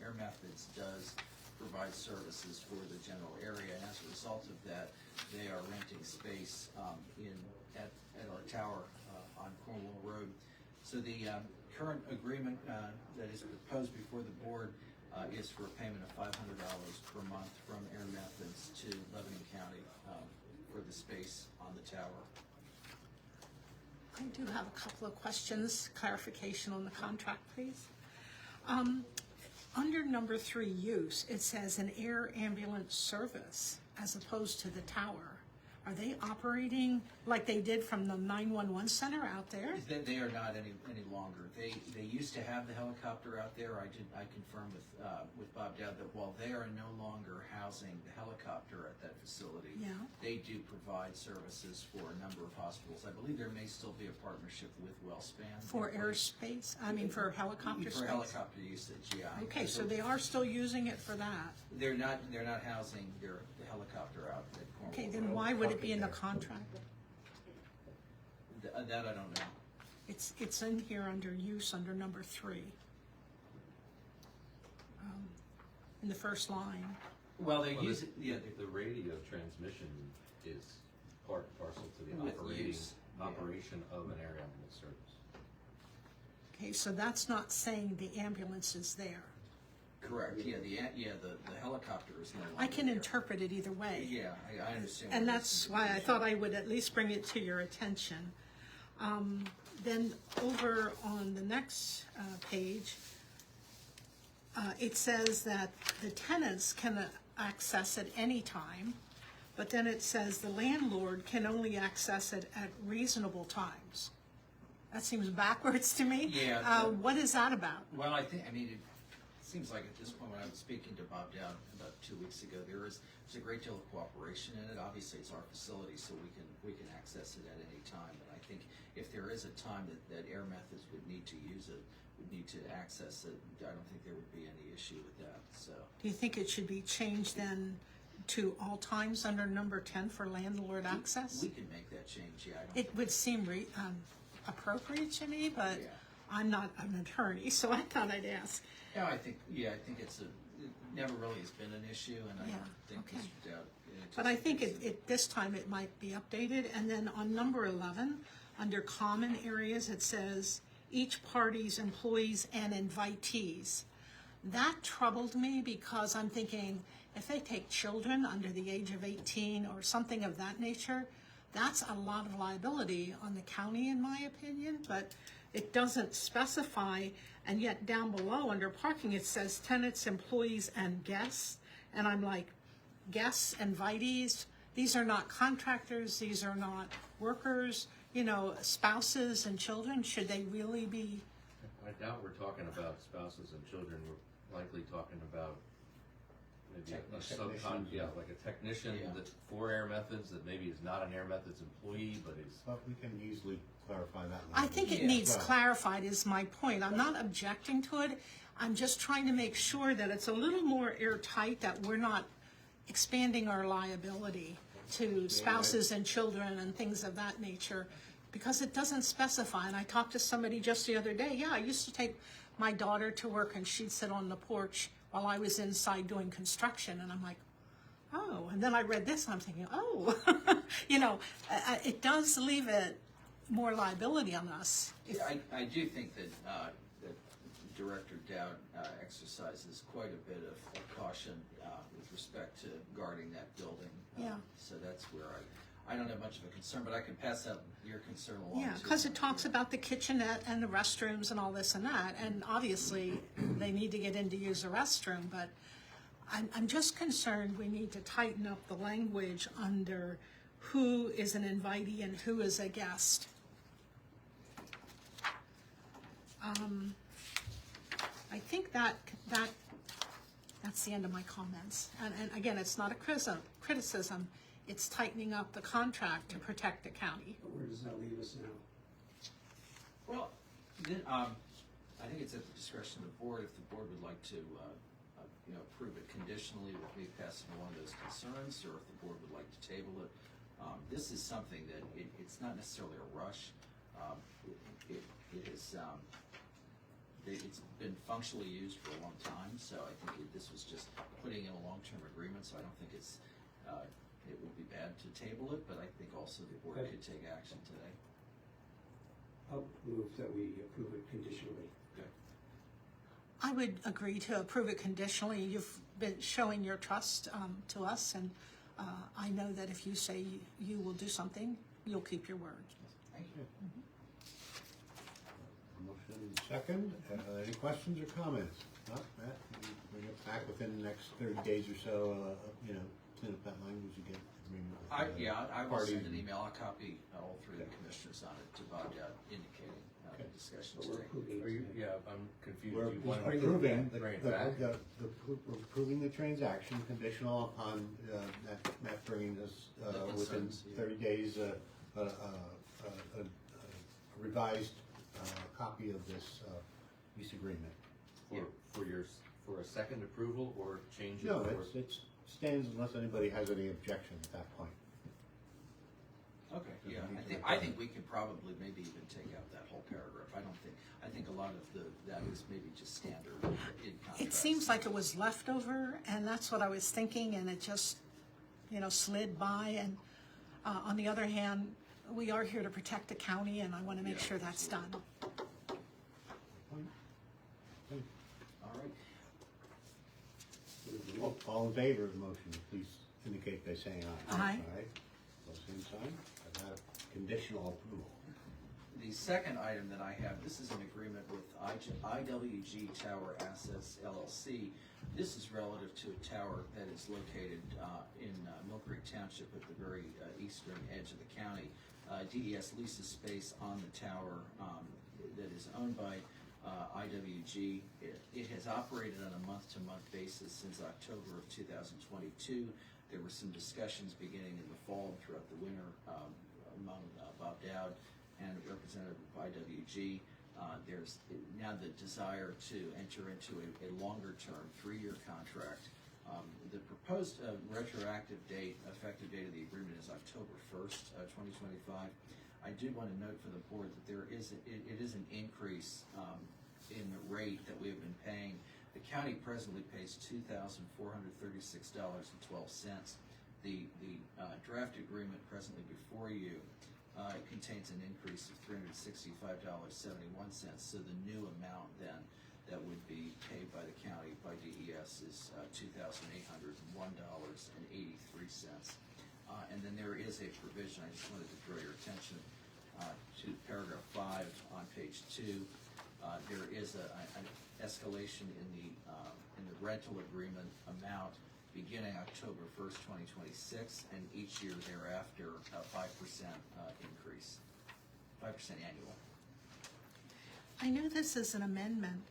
Speaker 15: Air Methods does provide services for the general area, and as a result of that, they are renting space at our tower on Cornwall Road. So the current agreement that is proposed before the board is for a payment of $500 per month from Air Methods to Lebanon County for the space on the tower.
Speaker 2: I do have a couple of questions, clarification on the contract, please. Under number 3 use, it says an air ambulance service as opposed to the tower. Are they operating like they did from the 911 center out there?
Speaker 15: They are not any longer. They used to have the helicopter out there. I confirmed with Bob Dowd that while they are no longer housing the helicopter at that facility,
Speaker 2: Yeah.
Speaker 15: they do provide services for a number of hospitals. I believe there may still be a partnership with WellSpan.
Speaker 2: For airspace, for helicopter space?
Speaker 15: For helicopter usage, yeah.
Speaker 2: Okay, so they are still using it for that.
Speaker 15: They're not housing the helicopter out at Cornwall.
Speaker 2: Okay, then why would it be in the contract?
Speaker 15: That I don't know.
Speaker 2: It's in here under use, under number 3. In the first line.
Speaker 15: Well, they
Speaker 8: Well,
Speaker 15: use it, yeah.
Speaker 8: The radio transmission is part and parcel to the
Speaker 15: With
Speaker 8: operating,
Speaker 15: use, yeah.
Speaker 8: operation of an air ambulance service.
Speaker 2: Okay, so that's not saying the ambulance is there.
Speaker 15: Correct, yeah, the helicopter is no longer
Speaker 2: I can
Speaker 15: there.
Speaker 2: interpret it either way.
Speaker 15: Yeah, I understand.
Speaker 2: And
Speaker 15: what you're
Speaker 2: that's
Speaker 15: saying.
Speaker 2: why I thought I would at least bring it to your attention. Then over on the next page, it says that the tenants can access at any time, but then it says the landlord can only access it at reasonable times. That seems backwards to me.
Speaker 15: Yeah.
Speaker 2: What is that about?
Speaker 15: Well, it seems like at this point, when I was speaking to Bob Dowd about 2 weeks ago, there's a great deal of cooperation in it. Obviously, it's our facility, so we can access it at any time. And I think if there is a time that Air Methods would need to use it, would need to access it, I don't think there would be any issue with that, so.
Speaker 2: Do you think it should be changed then to all times under number 10 for landlord access?
Speaker 15: We can make that change, yeah.
Speaker 2: It would seem appropriate to me, but
Speaker 15: Yeah.
Speaker 2: I'm not an attorney, so I thought I'd ask.
Speaker 15: Yeah, I think it never really has been an issue, and I
Speaker 2: Yeah,
Speaker 15: think
Speaker 2: okay.
Speaker 15: Mr. Dowd.
Speaker 2: But I think this time it might be updated. And then on number 11, under common areas, it says each party's employees and invitees. That troubled me because I'm thinking if they take children under the age of 18 or something of that nature, that's a lot of liability on the county, in my opinion, but it doesn't specify. And yet down below under parking, it says tenants, employees, and guests. And I'm like, guests, invitees, these are not contractors, these are not workers, spouses and children. Should they really be?
Speaker 8: I doubt we're talking about spouses and children. We're likely talking about maybe a subcon, like a technician that for Air Methods that maybe is not an Air Methods employee, but is.
Speaker 1: But we can easily clarify that.
Speaker 2: I think it needs clarified is my point. I'm not objecting to it. I'm just trying to make sure that it's a little more airtight, that we're not expanding our liability to spouses and children and things of that nature, because it doesn't specify. And I talked to somebody just the other day. Yeah, I used to take my daughter to work and she'd sit on the porch while I was inside doing construction. And I'm like, oh, and then I read this and I'm thinking, oh, it does leave it more liability on us.
Speaker 15: I do think that Director Dowd exercises quite a bit of caution with respect to guarding that building.
Speaker 2: Yeah.
Speaker 15: So that's where I don't have much of a concern, but I can pass out your concern along.
Speaker 2: Yeah, because it talks about the kitchenette and the restrooms and all this and that, and obviously they need to get in to use the restroom, but I'm just concerned we need to tighten up the language under who is an invitee and who is a guest. I think that's the end of my comments. And again, it's not a criticism. It's tightening up the contract to protect the county.
Speaker 3: But where does that leave us now?
Speaker 15: Well, then, I think it's at the discretion of the board if the board would like to, approve it conditionally with me passing along those concerns, or if the board would like to table it. This is something that it's not necessarily a rush. It's been functionally used for a long time, so I think this was just putting in a long-term agreement, so I don't think it would be bad to table it, but I think also the board could take action today.
Speaker 3: I'll move that we approve it conditionally.
Speaker 15: Okay.
Speaker 2: I would agree to approve it conditionally. You've been showing your trust to us, and I know that if you say you will do something, you'll keep your word.
Speaker 15: Thank you.
Speaker 1: Motion second. Any questions or comments? Not Matt, you bring it back within the next 30 days or so, clean up that language again.
Speaker 15: I will send an email. I'll copy all three of the commissioners on it to Bob Dowd indicating the discussion today.
Speaker 8: I'm confused.
Speaker 1: We're
Speaker 8: You want to
Speaker 1: approving
Speaker 8: bring it back?
Speaker 1: we're approving the transaction conditional upon Matt bringing us within 30 days a revised copy of this lease agreement.
Speaker 8: For a second approval or change it?
Speaker 1: No, it stands unless anybody has any objection at that point.
Speaker 15: Okay, yeah, I think we could probably maybe even take out that whole paragraph. I think a lot of that is maybe just standard in contracts.
Speaker 2: It seems like it was leftover, and that's what I was thinking, and it just, slid by. And on the other hand, we are here to protect the county, and I want to make sure that's done.
Speaker 15: All right.
Speaker 1: All in favor of the motion, please indicate by saying aye.
Speaker 2: Aye.
Speaker 1: Aye. All same sign. I've had a conditional approval.
Speaker 15: The second item that I have, this is an agreement with IWG Tower Assets LLC. This is relative to a tower that is located in Mill Creek Township at the very eastern edge of the county. DES leases space on the tower that is owned by IWG. It has operated on a month-to-month basis since October of 2022. There were some discussions beginning in the fall and throughout the winter among Bob Dowd and a representative of IWG. There's now the desire to enter into a longer-term 3-year contract. The proposed retroactive date, effective date of the agreement is October 1st, 2025. I do want to note for the board that it is an increase in the rate that we have been paying. The county presently pays $2,436.12. The draft agreement presently before you contains an increase of $365.71. So the new amount then that would be paid by the county, by DES, is $2,801.83. And then there is a provision, I just wanted to draw your attention to paragraph 5 on page 2. There is an escalation in the rental agreement amount beginning October 1st, 2026, and each year thereafter, a 5% increase, 5% annual.
Speaker 2: I know this is an amendment.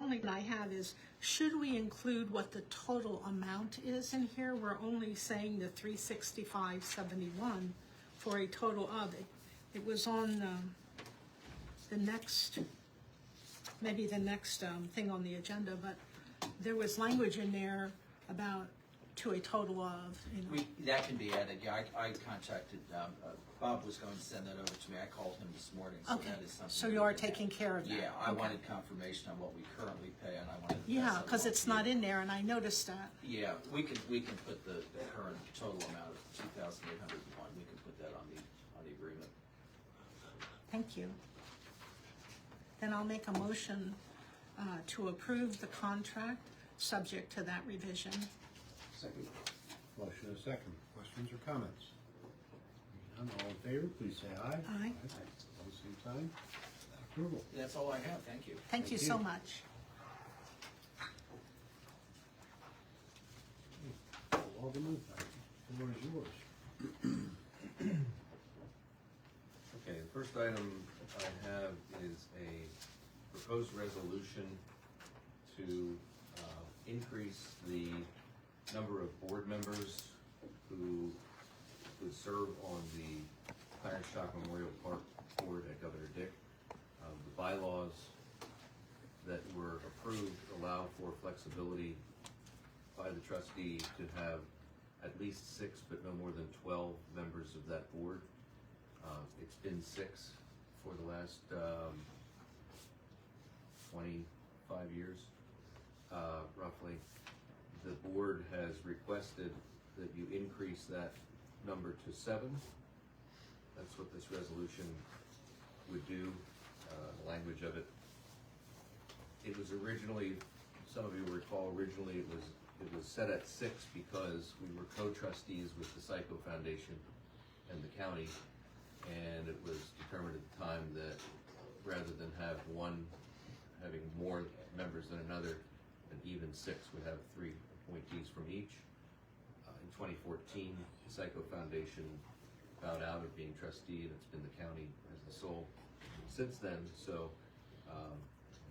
Speaker 2: Only what I have is, should we include what the total amount is in here? We're only saying the $365.71 for a total of it. It was on the next, maybe the next thing on the agenda, but there was language in there about to a total of, you know.
Speaker 15: That can be added, yeah, I contacted, Bob was going to send that over to me, I called him this morning, so
Speaker 2: Okay,
Speaker 15: that is something.
Speaker 2: so you are taking care of that?
Speaker 15: Yeah, I
Speaker 2: Okay.
Speaker 15: wanted confirmation on what we currently pay, and I wanted. to
Speaker 2: Yeah,
Speaker 15: pass that
Speaker 2: because
Speaker 15: along
Speaker 2: it's
Speaker 15: to you.
Speaker 2: not in there, and I noticed that.
Speaker 15: Yeah, we can put the current total amount of $2,801, we can put that on the agreement.
Speaker 2: Thank you. Then I'll make a motion to approve the contract, subject to that revision.
Speaker 3: Second.
Speaker 1: Motion and a second. Questions or comments? None, all in favor, please say aye.
Speaker 2: Aye.
Speaker 1: All same sign. Approval.
Speaker 15: That's all I have, thank you.
Speaker 2: Thank you so much.
Speaker 1: Wolgemuth, the floor is yours.
Speaker 8: Okay, the first item I have is a proposed resolution to increase the number of board members who would serve on the Clarence Shock Memorial Park Board at Governor Dick. The bylaws that were approved allow for flexibility by the trustee to have at least 6, but no more than 12 members of that board. It's been 6 for the last 25 years, roughly. The board has requested that you increase that number to 7. That's what this resolution would do. The language of it. It was originally, some of you will recall, originally it was set at 6 because we were co-trustees with the Psycho Foundation and the county, and it was determined at the time that rather than have one having more members than another, an even 6 would have 3 appointees from each. In 2014, the Psycho Foundation bowed out of being trustee, and it's been the county as the sole since then. So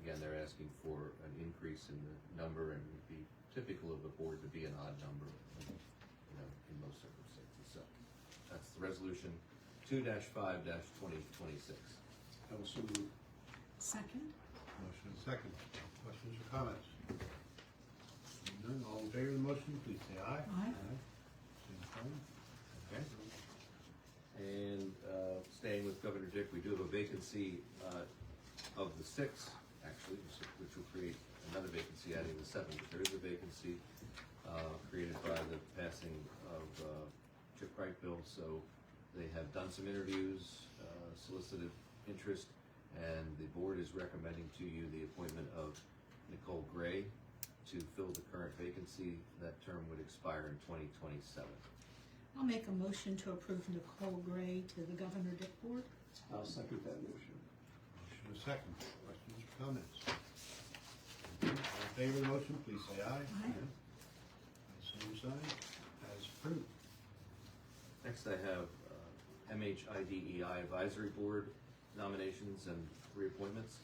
Speaker 8: again, they're asking for an increase in the number, and it would be typical of the board to be an odd number, you know, in most circumstances. So that's the resolution 2-5-2026.
Speaker 3: Also move.
Speaker 2: Second?
Speaker 1: Motion and second. Questions or comments? None, all in favor of the motion, please say aye.
Speaker 2: Aye.
Speaker 1: Same sign.
Speaker 8: Okay. And staying with Governor Dick, we do have a vacancy of the 6, actually, which will create another vacancy, adding the 7. But there is a vacancy created by the passing of Chip Wright bill. So they have done some interviews, solicited interest, and the board is recommending to you the appointment of Nicole Gray to fill the current vacancy. That term would expire in 2027.
Speaker 2: I'll make a motion to approve Nicole Gray to the Governor Dick Board.
Speaker 3: I'll second that motion.
Speaker 1: Motion and second. Questions or comments? All in favor of the motion, please say aye.
Speaker 2: Aye.
Speaker 1: Same sign. As approved.
Speaker 8: Next I have MHIDEI Advisory Board nominations and reappointments.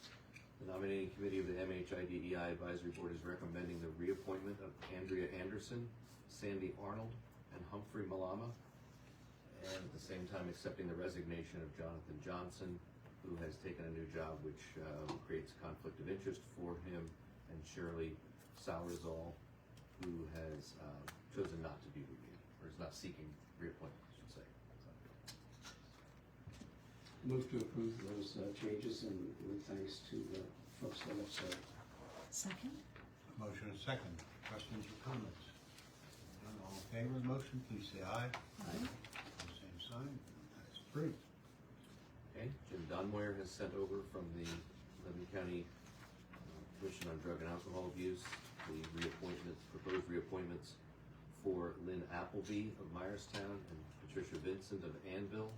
Speaker 8: The nominating committee of the MHIDEI Advisory Board is recommending the reappointment of Andrea Anderson, Sandy Arnold, and Humphrey Malama, and at the same time accepting the resignation of Jonathan Johnson, who has taken a new job which creates conflict of interest for him, and Shirley Sauerzall, who has chosen not to be renewed, or is not seeking reappointment, I should say.
Speaker 3: Move to approve those changes and with thanks to the folks that have served.
Speaker 2: Second?
Speaker 1: Motion is second. Questions or comments? None, all in favor of the motion, please say aye.
Speaker 2: Aye.
Speaker 1: Pose same sign. That's approved.
Speaker 8: Okay, Jim Moyer has sent over from the Lebanon County Commission on Drug and Alcohol Abuse, the proposed reappointments for Lynn Appleby of Myerstown and Patricia Vincent of Annville,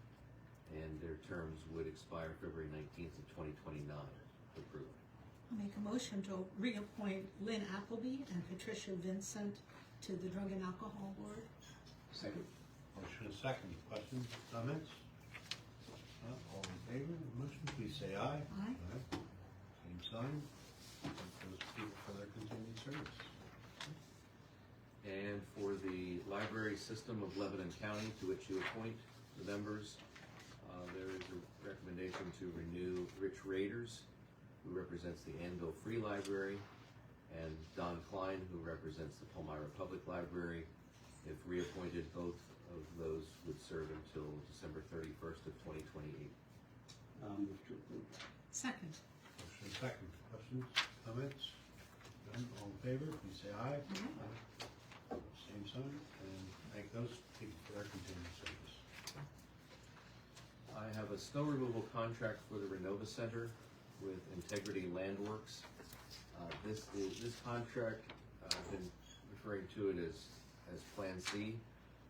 Speaker 8: and their terms would expire February 19th of 2029. Approved.
Speaker 2: I'll make a motion to reappoint Lynn Appleby and Patricia Vincent to the Drug and Alcohol Board.
Speaker 3: Second.
Speaker 1: Motion is second. Questions, comments? None, all in favor of the motion, please say aye.
Speaker 2: Aye.
Speaker 1: Same sign. Thank those people for their continued service.
Speaker 8: And for the library system of Lebanon County, to which you appoint the members, there is a recommendation to renew Rich Raiders, who represents the Annville Free Library, and Don Klein, who represents the Palmyra Public Library. If reappointed, both of those would serve until December 31st of 2028.
Speaker 3: Move to approve.
Speaker 2: Second?
Speaker 1: Motion is second. Questions, comments? None, all in favor, please say aye.
Speaker 2: Aye.
Speaker 1: Same sign, and thank those people for their continued service.
Speaker 8: I have a snow removal contract for the Renova Center with Integrity Landworks. This contract, I've been referring to it as Plan C.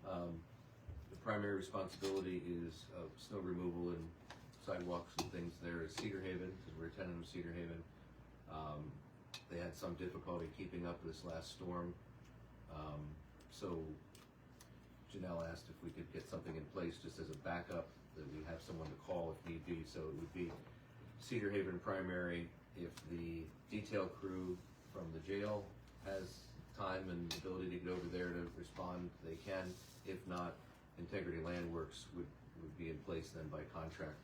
Speaker 8: The primary responsibility is snow removal and sidewalks and things there is Cedar Haven, because we're a tenant of Cedar Haven. They had some difficulty keeping up with this last storm. So Janelle asked if we could get something in place just as a backup, that we have someone to call if need be. So it would be Cedar Haven primary. If the detail crew from the jail has time and ability to get over there to respond, they can. If not, Integrity Landworks would be in place then by contract,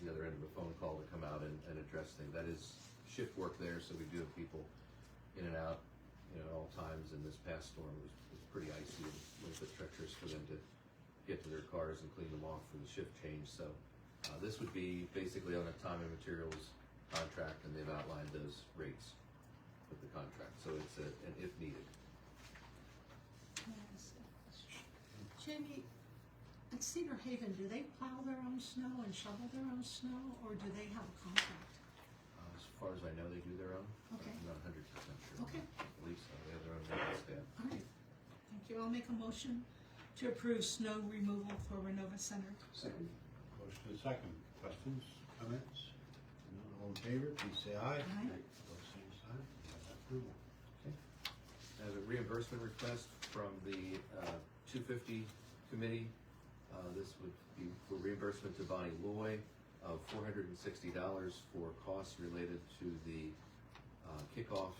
Speaker 8: the other end of the phone call to come out and address things. That is shift work there, so we do have people in and out, at all times. And this past storm was pretty icy and a little bit treacherous for them to get to their cars and clean them off for the shift change. So this would be basically on a time and materials contract, and they've outlined those rates with the contract. So it's an if needed.
Speaker 2: Jamie, at Cedar Haven, do they plow their own snow and shovel their own snow, or do they have a contract?
Speaker 8: As far as I know, they do their own.
Speaker 2: Okay.
Speaker 8: I'm not 100% sure.
Speaker 2: Okay.
Speaker 8: I believe so. They have their own maintenance staff.
Speaker 2: All right, thank you. I'll make a motion to approve snow removal for Renova Center.
Speaker 3: Second.
Speaker 1: Motion is second. Questions, comments? None, all in favor, please say aye.
Speaker 2: Aye.
Speaker 1: Pose same sign. You have that approval.
Speaker 8: I have a reimbursement request from the 250 committee. This would be for reimbursement to Bonnie Loy of $460 for costs related to the kickoff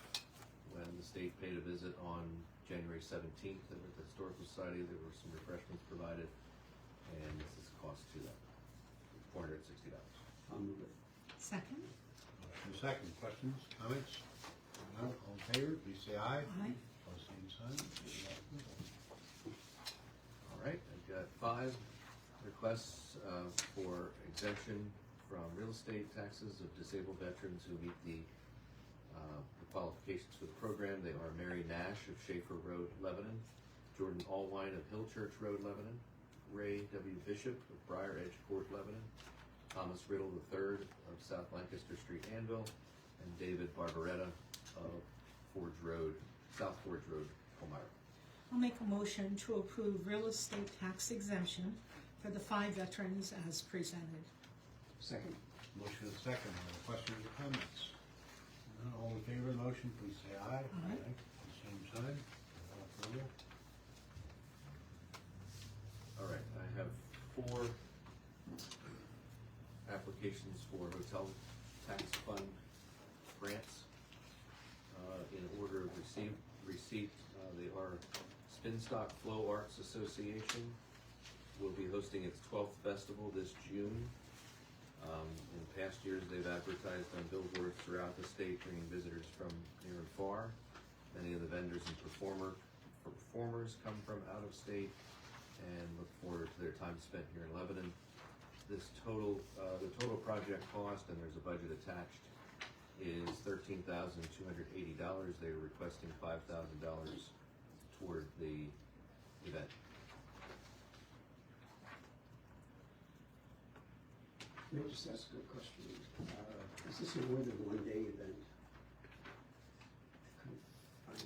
Speaker 8: when the state paid a visit on January 17th at the Historical Society. There were some refreshments provided, and this is a cost to them, $460.
Speaker 3: I'll move it.
Speaker 2: Second?
Speaker 1: Motion is second. Questions, comments? None, all in favor, please say aye.
Speaker 2: Aye.
Speaker 1: Pose same sign. You have approval.
Speaker 8: All right, I've got 5 requests for exemption from real estate taxes of disabled veterans who meet the qualifications for the program. They are Mary Nash of Schaefer Road, Lebanon, Jordan Allwine of Hill Church Road, Lebanon, Ray W. Bishop of Briar Edge Court, Lebanon, Thomas Riddle III of South Lancaster Street, Annville, and David Barbaretta of Forge Road, South Forge Road, Palmyra.
Speaker 2: I'll make a motion to approve real estate tax exemption for the 5 veterans as presented.
Speaker 3: Second.
Speaker 1: Motion is second. Are there questions or comments? None, all in favor of the motion, please say aye.
Speaker 2: Aye.
Speaker 1: Pose same sign. You have approval.
Speaker 8: All right, I have 4 applications for hotel tax fund grants in order of receipt. They are Spinstock Flow Arts Association will be hosting its 12th festival this June. In past years, they've advertised on billboards throughout the state, bringing visitors from near and far. Many of the vendors and performers come from out of state and look forward to their time spent here in Lebanon. this total, the total project cost, and there's a budget attached, is $13,280. They're requesting $5,000 toward the event.
Speaker 3: May I just ask a question? Is this a more than one-day event? I couldn't find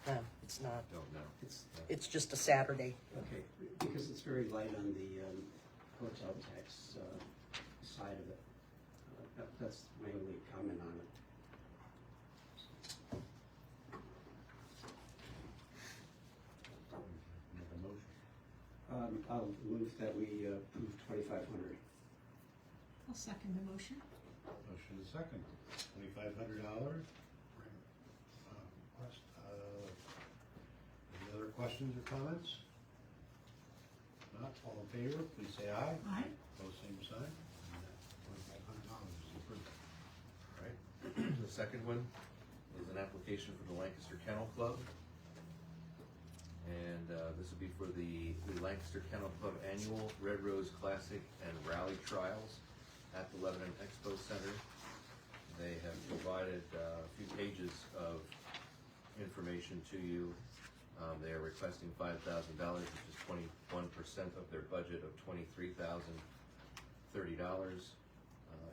Speaker 3: that.
Speaker 9: No, it's not.
Speaker 8: Don't know.
Speaker 9: It's just a Saturday.
Speaker 3: Okay, because it's very light on the hotel tax side of it. That's my only comment on it.
Speaker 1: Make a motion.
Speaker 3: I'll move that we approve 2,500.
Speaker 2: I'll second the motion.
Speaker 1: Motion is second, $2,500. Any other questions or comments? Not, all in favor, please say aye.
Speaker 2: Aye.
Speaker 1: Pose same sign. And that $2,500 is approved. All right.
Speaker 8: The second one is an application for the Lancaster Kennel Club. And this will be for the Lancaster Kennel Club Annual Red Rose Classic and Rally Trials at the Lebanon Expo Center. They have provided a few pages of information to you. They are requesting $5,000, which is 21% of their budget of $23,030.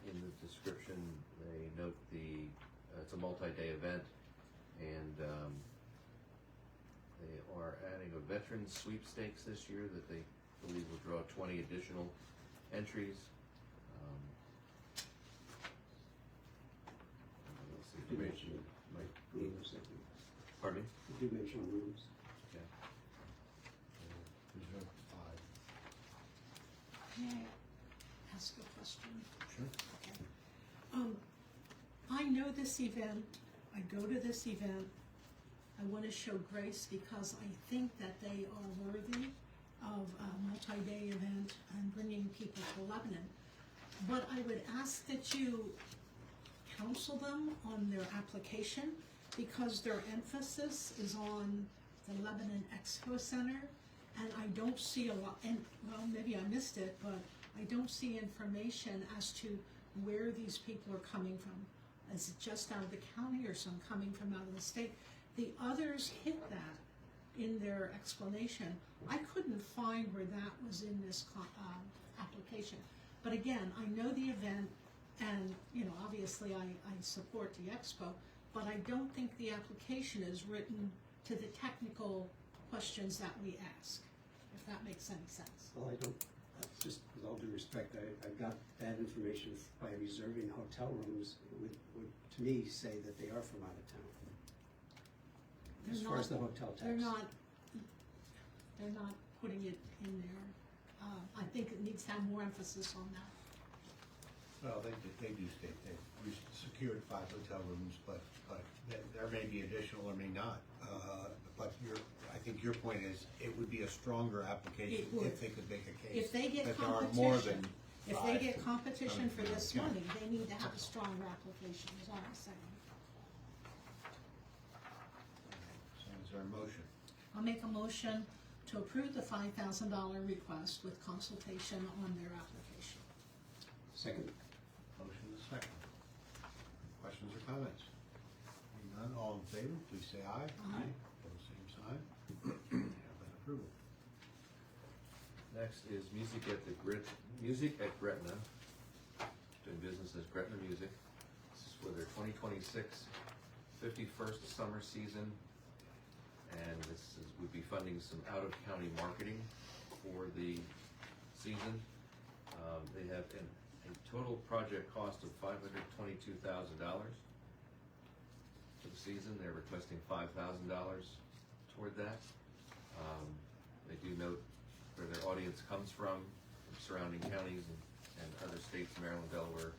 Speaker 8: In the description, they note it's a multi-day event, and they are adding a veteran sweepstakes this year that they believe will draw 20 additional entries. This information might be. Pardon me?
Speaker 3: You do mention rooms.
Speaker 8: Okay.
Speaker 1: Reserve 5.
Speaker 2: May I ask a question?
Speaker 1: Sure.
Speaker 2: Okay. I know this event, I go to this event, I want to show grace because I think that they are worthy of a multi-day event and bringing people to Lebanon. But I would ask that you counsel them on their application because their emphasis is on the Lebanon Expo Center, and I don't see a lot, and well, maybe I missed it, but I don't see information as to where these people are coming from. Is it just out of the county or some coming from out of the state? The others hit that in their explanation. I couldn't find where that was in this application. But again, I know the event, and obviously I support the expo, but I don't think the application is written to the technical questions that we ask, if that makes any sense.
Speaker 3: Well, I don't, just with all due respect, I got that information by reserving hotel rooms. It would to me say that they are from out of town. As far as the hotel tax.
Speaker 2: They're not putting it in there. I think it needs to have more emphasis on that.
Speaker 1: Well, they do state we secured 5 hotel rooms, but there may be additional or may not. But I think your point is it would be a stronger application if they could make a case.
Speaker 2: If they get
Speaker 1: that there are more than
Speaker 2: competition, if they get competition for this
Speaker 1: Yeah.
Speaker 2: money, they need to have a stronger application, is all I'm saying.
Speaker 1: So is there a motion?
Speaker 2: I'll make a motion to approve the $5,000 request with consultation on their application.
Speaker 3: Second.
Speaker 1: Motion is second. Questions or comments? Hearing none, all in favor, please say aye.
Speaker 2: Aye.
Speaker 1: Pose same sign. Have that approval.
Speaker 8: Next is Music at Gretna, doing business as Gretna Music. This is for their 2026 51st summer season, and would be funding some out-of-county marketing for the season. They have a total project cost of $522,000 for the season. They're requesting $5,000 toward that. They do note where their audience comes from surrounding counties and other states, Maryland, Delaware,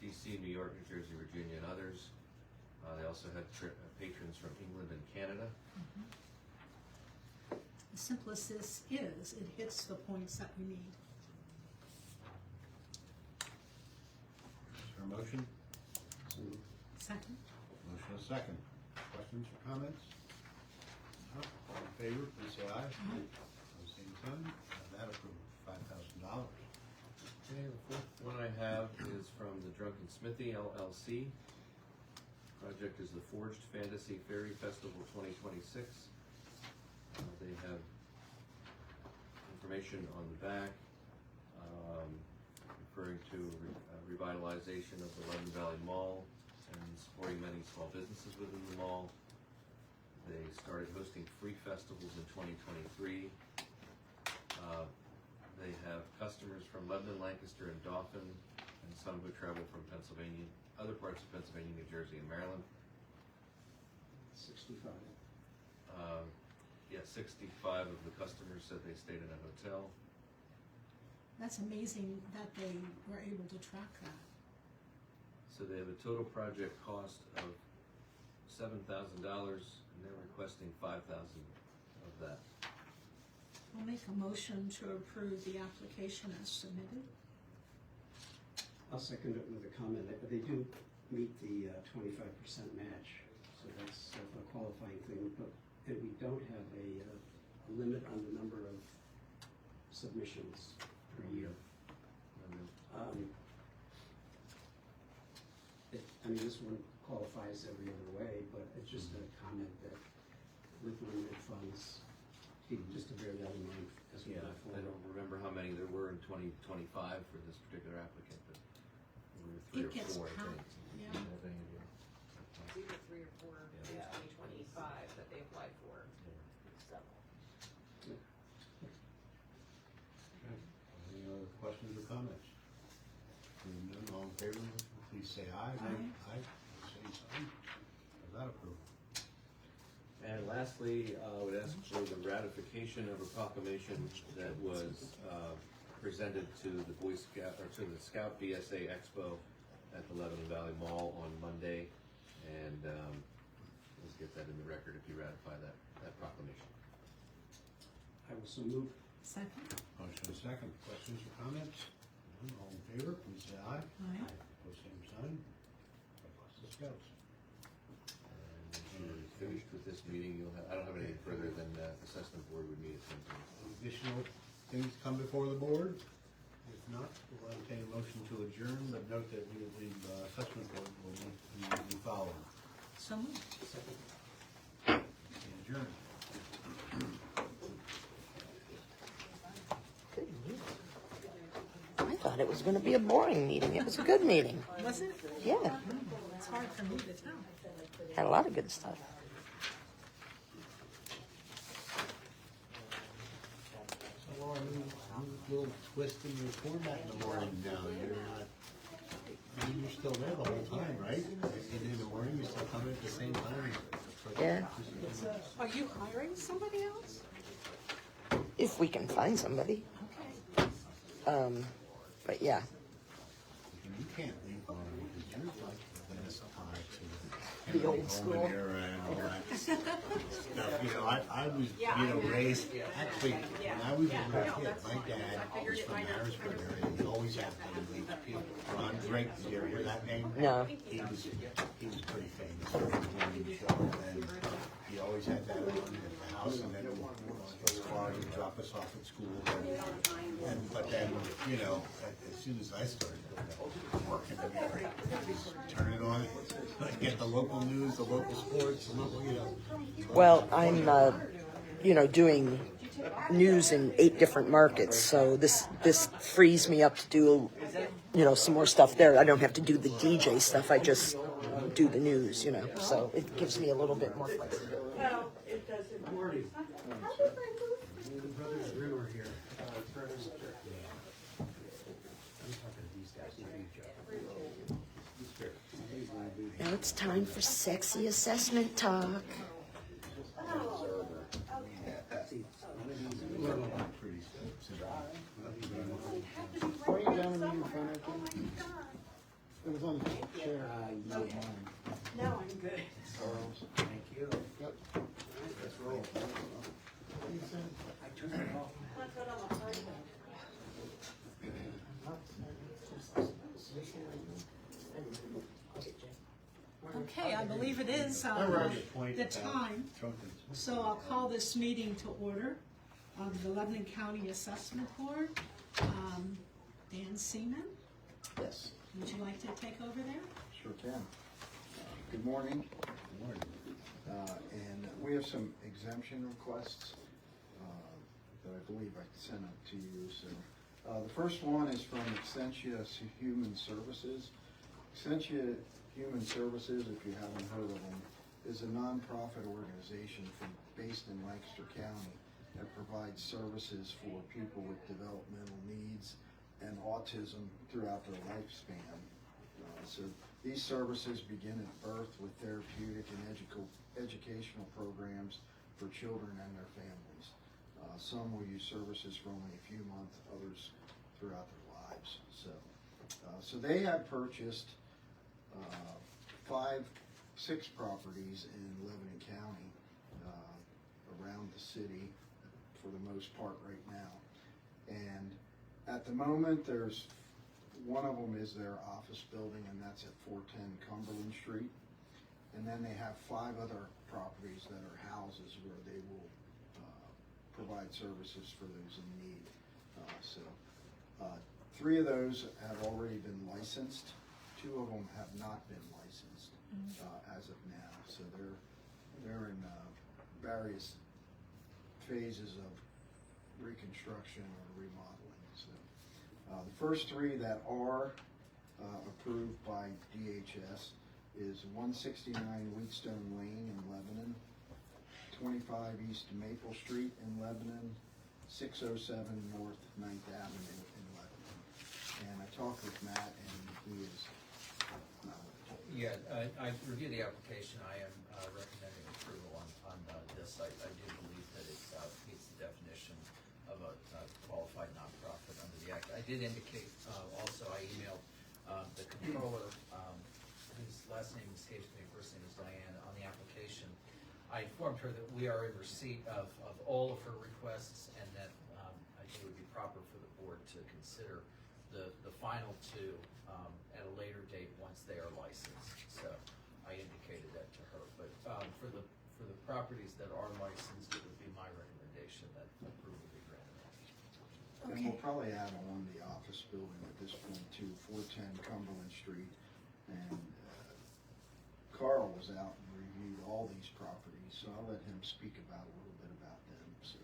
Speaker 8: DC, New York, New Jersey, Virginia, and others. They also have patrons from England and Canada.
Speaker 2: The simplest this is, it hits the points that we need.
Speaker 1: Is there a motion?
Speaker 2: Second?
Speaker 1: Motion is second. Questions or comments? All in favor, please say aye. Pose same sign. Have that approved, $5,000.
Speaker 8: Okay, the fourth one I have is from the Drunken Smithy LLC. Project is the Forged Fantasy Fairy Festival 2026. They have information on the back referring to revitalization of the Lebanon Valley Mall and supporting many small businesses within the mall. They started hosting free festivals in 2023. They have customers from Lebanon, Lancaster, and Dauphin, and some who travel from Pennsylvania, other parts of Pennsylvania, New Jersey, and Maryland.
Speaker 3: 65.
Speaker 8: 65 of the customers said they stayed in a hotel.
Speaker 2: That's amazing that they were able to track that.
Speaker 8: So they have a total project cost of $7,000, and they're requesting $5,000 of that.
Speaker 2: I'll make a motion to approve the application as submitted.
Speaker 3: I'll second it with a comment that they do meet the 25% match, so that's a qualifying thing, but and we don't have a limit on the number of submissions per year. I mean, this one qualifies every other way, but it's just a comment that with limited funds, just to bear that in mind as we
Speaker 8: Yeah,
Speaker 3: move
Speaker 8: I
Speaker 3: forward.
Speaker 8: don't remember how many there were in 2025 for this particular applicant, but there were
Speaker 2: It
Speaker 8: 3 or
Speaker 2: gets
Speaker 8: 4, I think.
Speaker 2: packed, yeah.
Speaker 16: It's either 3 or 4 in 2025 that they applied for. So.
Speaker 1: Any other questions or comments? Hearing none, all in favor, please say aye.
Speaker 2: Aye.
Speaker 1: Same sign. Is that approved?
Speaker 8: And lastly, I would ask for the ratification of a proclamation that was presented to the Boy Scout, or to the Scout BSA Expo at the Lebanon Valley Mall on Monday. And let's get that in the record if you ratify that proclamation.
Speaker 3: I will so move.
Speaker 2: Second.
Speaker 1: Motion is second. Questions or comments? None, all in favor, please say aye.
Speaker 2: Aye.
Speaker 1: Pose same sign. Request the Scouts.
Speaker 8: When you're finished with this meeting, you'll have, I don't have anything further than the assessment board would meet at 10:30.
Speaker 1: Additional things come before the board? If not, we'll entertain a motion to adjourn, but note that the assessment board will be following.
Speaker 2: So moved.
Speaker 1: Adjourn.
Speaker 9: I thought it was gonna be a boring meeting. It was a good meeting.
Speaker 2: Was it?
Speaker 9: Yeah,
Speaker 2: It's hard for me to tell.
Speaker 9: had a lot of good stuff.
Speaker 1: So Laura, new little twist in your format in the morning now. You're not, I mean, you're still there the whole time, right? In the morning, you still come in at the same time?
Speaker 9: Yeah.
Speaker 2: Are you hiring somebody else?
Speaker 9: If we can find somebody.
Speaker 2: Okay.
Speaker 9: But yeah.
Speaker 1: You can't leave Laura because you're like this to
Speaker 9: The old school.
Speaker 1: Era and all that stuff. You know, I was, raised, actually, when I was a little kid, my dad was from Harrisburg area. He always had people. Ron Drake, did you ever hear that name?
Speaker 9: No.
Speaker 1: He was pretty famous. And he always had that on at the house, and then his car would drop us off at school. But then, as soon as I started working in the area, turn it on, get the local news, the local sports, the local,
Speaker 9: Well, I'm, doing news in 8 different markets, so this frees me up to do, some more stuff there. I don't have to do the DJ stuff. I just do the news, so it gives me a little bit more flexibility.
Speaker 3: Well, it doesn't. Morning. Brothers Brewer here.
Speaker 9: Now it's time for sexy assessment talk.
Speaker 1: It was on the chair.
Speaker 3: No, I'm good.
Speaker 1: Thank you. Yep.
Speaker 3: Let's roll. I turned it off.
Speaker 2: Okay, I believe it is the time. So I'll call this meeting to order of the Lebanon County Assessment Board. Dan Seaman,
Speaker 17: Yes,
Speaker 2: would you like to take over there?
Speaker 17: sure can. Good morning. Good morning. And we have some exemption requests that I believe I sent up to you. So the first one is from Extensia Human Services. Extensia Human Services, if you haven't heard of them, is a nonprofit organization based in Lancaster County that provides services for people with developmental needs and autism throughout their lifespan. So these services begin at birth with therapeutic and educational programs for children and their families. Some will use services for only a few months, others throughout their lives. So they have purchased 6 properties in Lebanon County around the city for the most part right now. And at the moment, there's one of them is their office building, and that's at 410 Cumberland Street. And then they have 5 other properties that are houses where they will provide services for those in need. 3 of those have already been licensed. 2 of them have not been licensed as of now. So they're in various phases of reconstruction or remodeling. So the first 3 that are approved by DHS is 169 Wheatstone Lane in Lebanon, 25 East Maple Street in Lebanon, 607 North 9th Avenue in Lebanon. And I talked with Matt, and he is
Speaker 18: Yeah, I reviewed the application. I am recommending approval on this. I do believe that it meets the definition of a qualified nonprofit under the act. I did indicate also, I emailed the controller, whose last name escapes me, first name is Diane, on the application. I informed her that we are in receipt of all of her requests, and that I think it would be proper for the board to consider the final 2 at a later date once they are licensed. So I indicated that to her. But for the properties that are licensed, it would be my recommendation that approval be granted.
Speaker 17: And we'll probably add on the office building at this point to 410 Cumberland Street. And Carl was out and reviewed all these properties, so I'll let him speak about a little bit about them. So.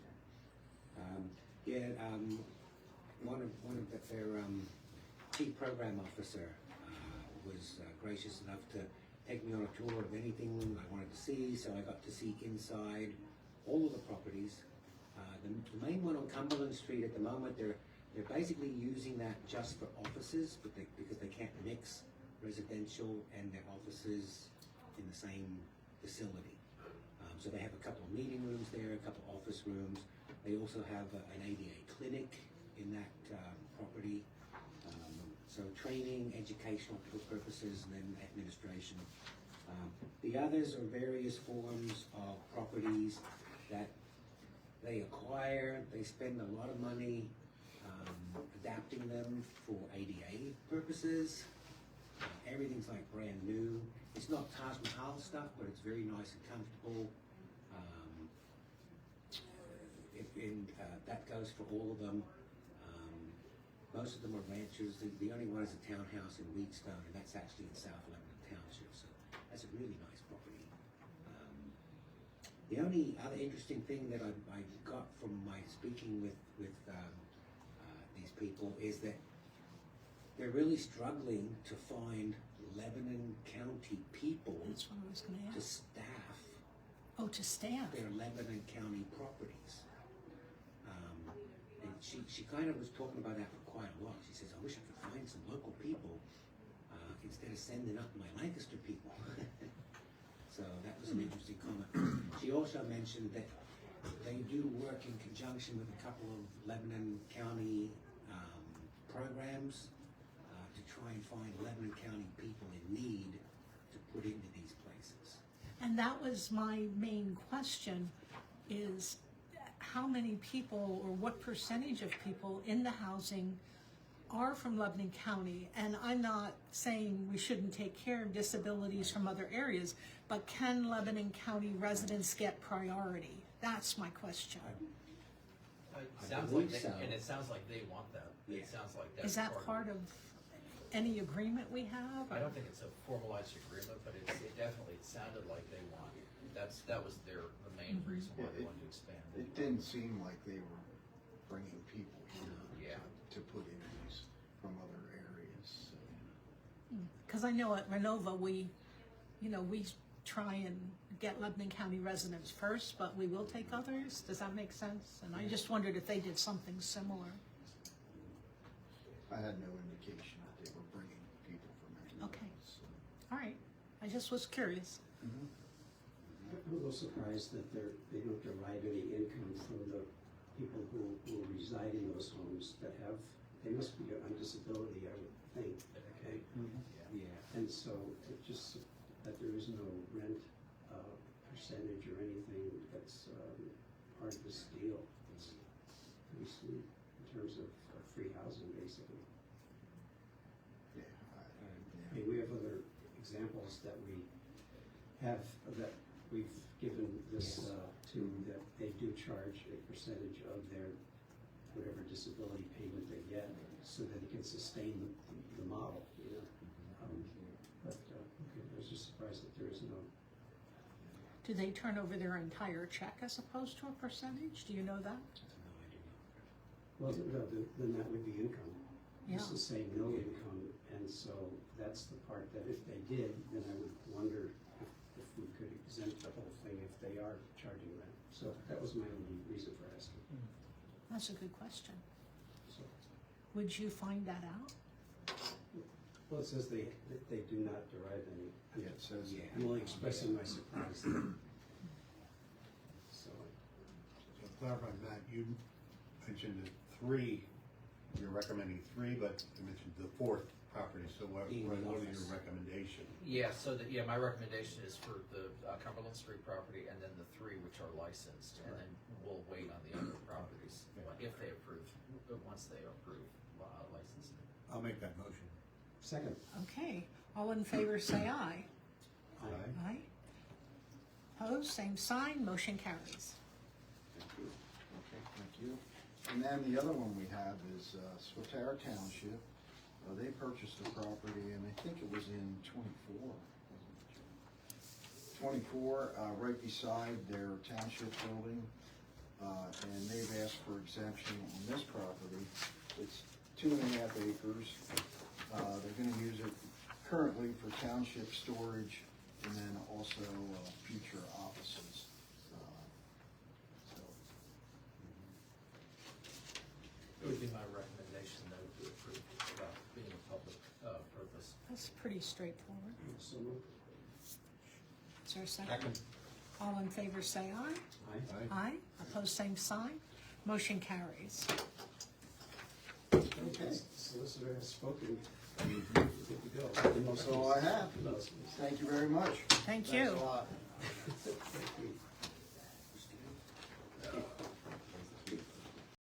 Speaker 19: One of their chief program officer was gracious enough to take me on a tour of anything I wanted to see, so I got to see inside all of the properties. The main one on Cumberland Street at the moment, they're basically using that just for offices, but because they can't mix residential and their offices in the same facility. So they have a couple of meeting rooms there, a couple of office rooms. They also have an ADA clinic in that property. So training, educational purposes, and then administration. The others are various forms of properties that they acquire. They spend a lot of money adapting them for ADA purposes. Everything's like brand new. It's not Taj Mahal stuff, but it's very nice and comfortable. That goes for all of them. Most of them are ranchers. The only one is a townhouse in Wheatstone, and that's actually in South Lebanon Township. So that's a really nice property. The only other interesting thing that I got from my speaking with these people is that they're really struggling to find Lebanon County people
Speaker 2: That's what I was going to
Speaker 19: to
Speaker 2: ask.
Speaker 19: staff.
Speaker 2: Oh, to staff.
Speaker 19: Their Lebanon County properties. And she kind of was talking about that for quite a while. She says, I wish I could find some local people instead of sending up my Lancaster people. So that was an interesting comment. She also mentioned that they do work in conjunction with a couple of Lebanon County programs to try and find Lebanon County people in need to put into these places.
Speaker 2: And that was my main question, is how many people or what percentage of people in the housing are from Lebanon County? And I'm not saying we shouldn't take care of disabilities from other areas, but can Lebanon County residents get priority? That's my question.
Speaker 18: It sounds like,
Speaker 19: believe so.
Speaker 18: and it sounds like they want that.
Speaker 19: Yeah.
Speaker 18: It sounds like that's
Speaker 2: Is that part of any agreement we have?
Speaker 18: I don't think it's a formalized agreement, but it definitely, it sounded like they want, that was the main reason why they wanted to expand.
Speaker 17: It didn't seem like they were bringing people here
Speaker 18: Yeah.
Speaker 17: to put inmates from other areas. So.
Speaker 2: Because I know at Renova, we try and get Lebanon County residents first, but we will take others. Does that make sense? And I just wondered if they did something similar.
Speaker 17: I had no indication that they were bringing people from anywhere.
Speaker 2: Okay.
Speaker 17: So.
Speaker 2: All right. I just was curious.
Speaker 3: I'm a little surprised that they don't derive any income from the people who reside in those homes that have, they must be on disability, I would think. Okay. Yeah, and so it just, that there is no rent percentage or anything that's part of this deal. It's pretty sweet in terms of free housing, basically.
Speaker 17: Yeah.
Speaker 3: I mean, we have other examples that we have, that we've given this to, that they do charge a percentage of their, whatever disability payment they get, so that it can sustain the model, you know? But, okay, I was just surprised that there is no.
Speaker 2: Do they turn over their entire check as opposed to a percentage? Do you know that?
Speaker 3: Well, no, then that would be income.
Speaker 2: Yeah.
Speaker 3: This is saying no income, and so that's the part that if they did, then I would wonder if we could exempt the whole thing if they are charging rent. So that was my only reason for asking.
Speaker 2: That's a good question.
Speaker 3: So,
Speaker 2: Would you find that out?
Speaker 3: well, it says they do not derive any.
Speaker 17: Yeah, it says.
Speaker 3: Yeah, I'm only expressing my surprise. So,
Speaker 1: So clarify, Matt, you mentioned the three, you're recommending three, but you mentioned the fourth property, so what is your recommendation?
Speaker 18: Yeah, so my recommendation is for the Cumberland Street property and then the three which are licensed, and then we'll wait on the other properties if they approve, once they approve licensing.
Speaker 1: I'll make that motion.
Speaker 3: second.
Speaker 2: Okay. All in favor, say aye.
Speaker 1: Aye.
Speaker 2: Aye. Opposed, same sign. Motion carries.
Speaker 17: Thank you. Okay, thank you. And then the other one we have is Swatara Township. They purchased the property, and I think it was in 24, wasn't it? 24, right beside their township building, and they've asked for exemption on this property. It's 2.5 acres. They're going to use it currently for township storage, and then also future offices.
Speaker 18: It would be my recommendation that it be approved about being a public purpose.
Speaker 2: That's pretty straightforward.
Speaker 3: So moved.
Speaker 2: Is there a second? All in favor, say aye.
Speaker 3: Aye.
Speaker 2: Aye. Opposed, same sign. Motion carries.
Speaker 3: Okay, solicitor has spoken. Good to go.
Speaker 17: That's all I have. Thank you very much.
Speaker 2: Thank you.
Speaker 17: Thanks a lot.
Speaker 3: Thank you.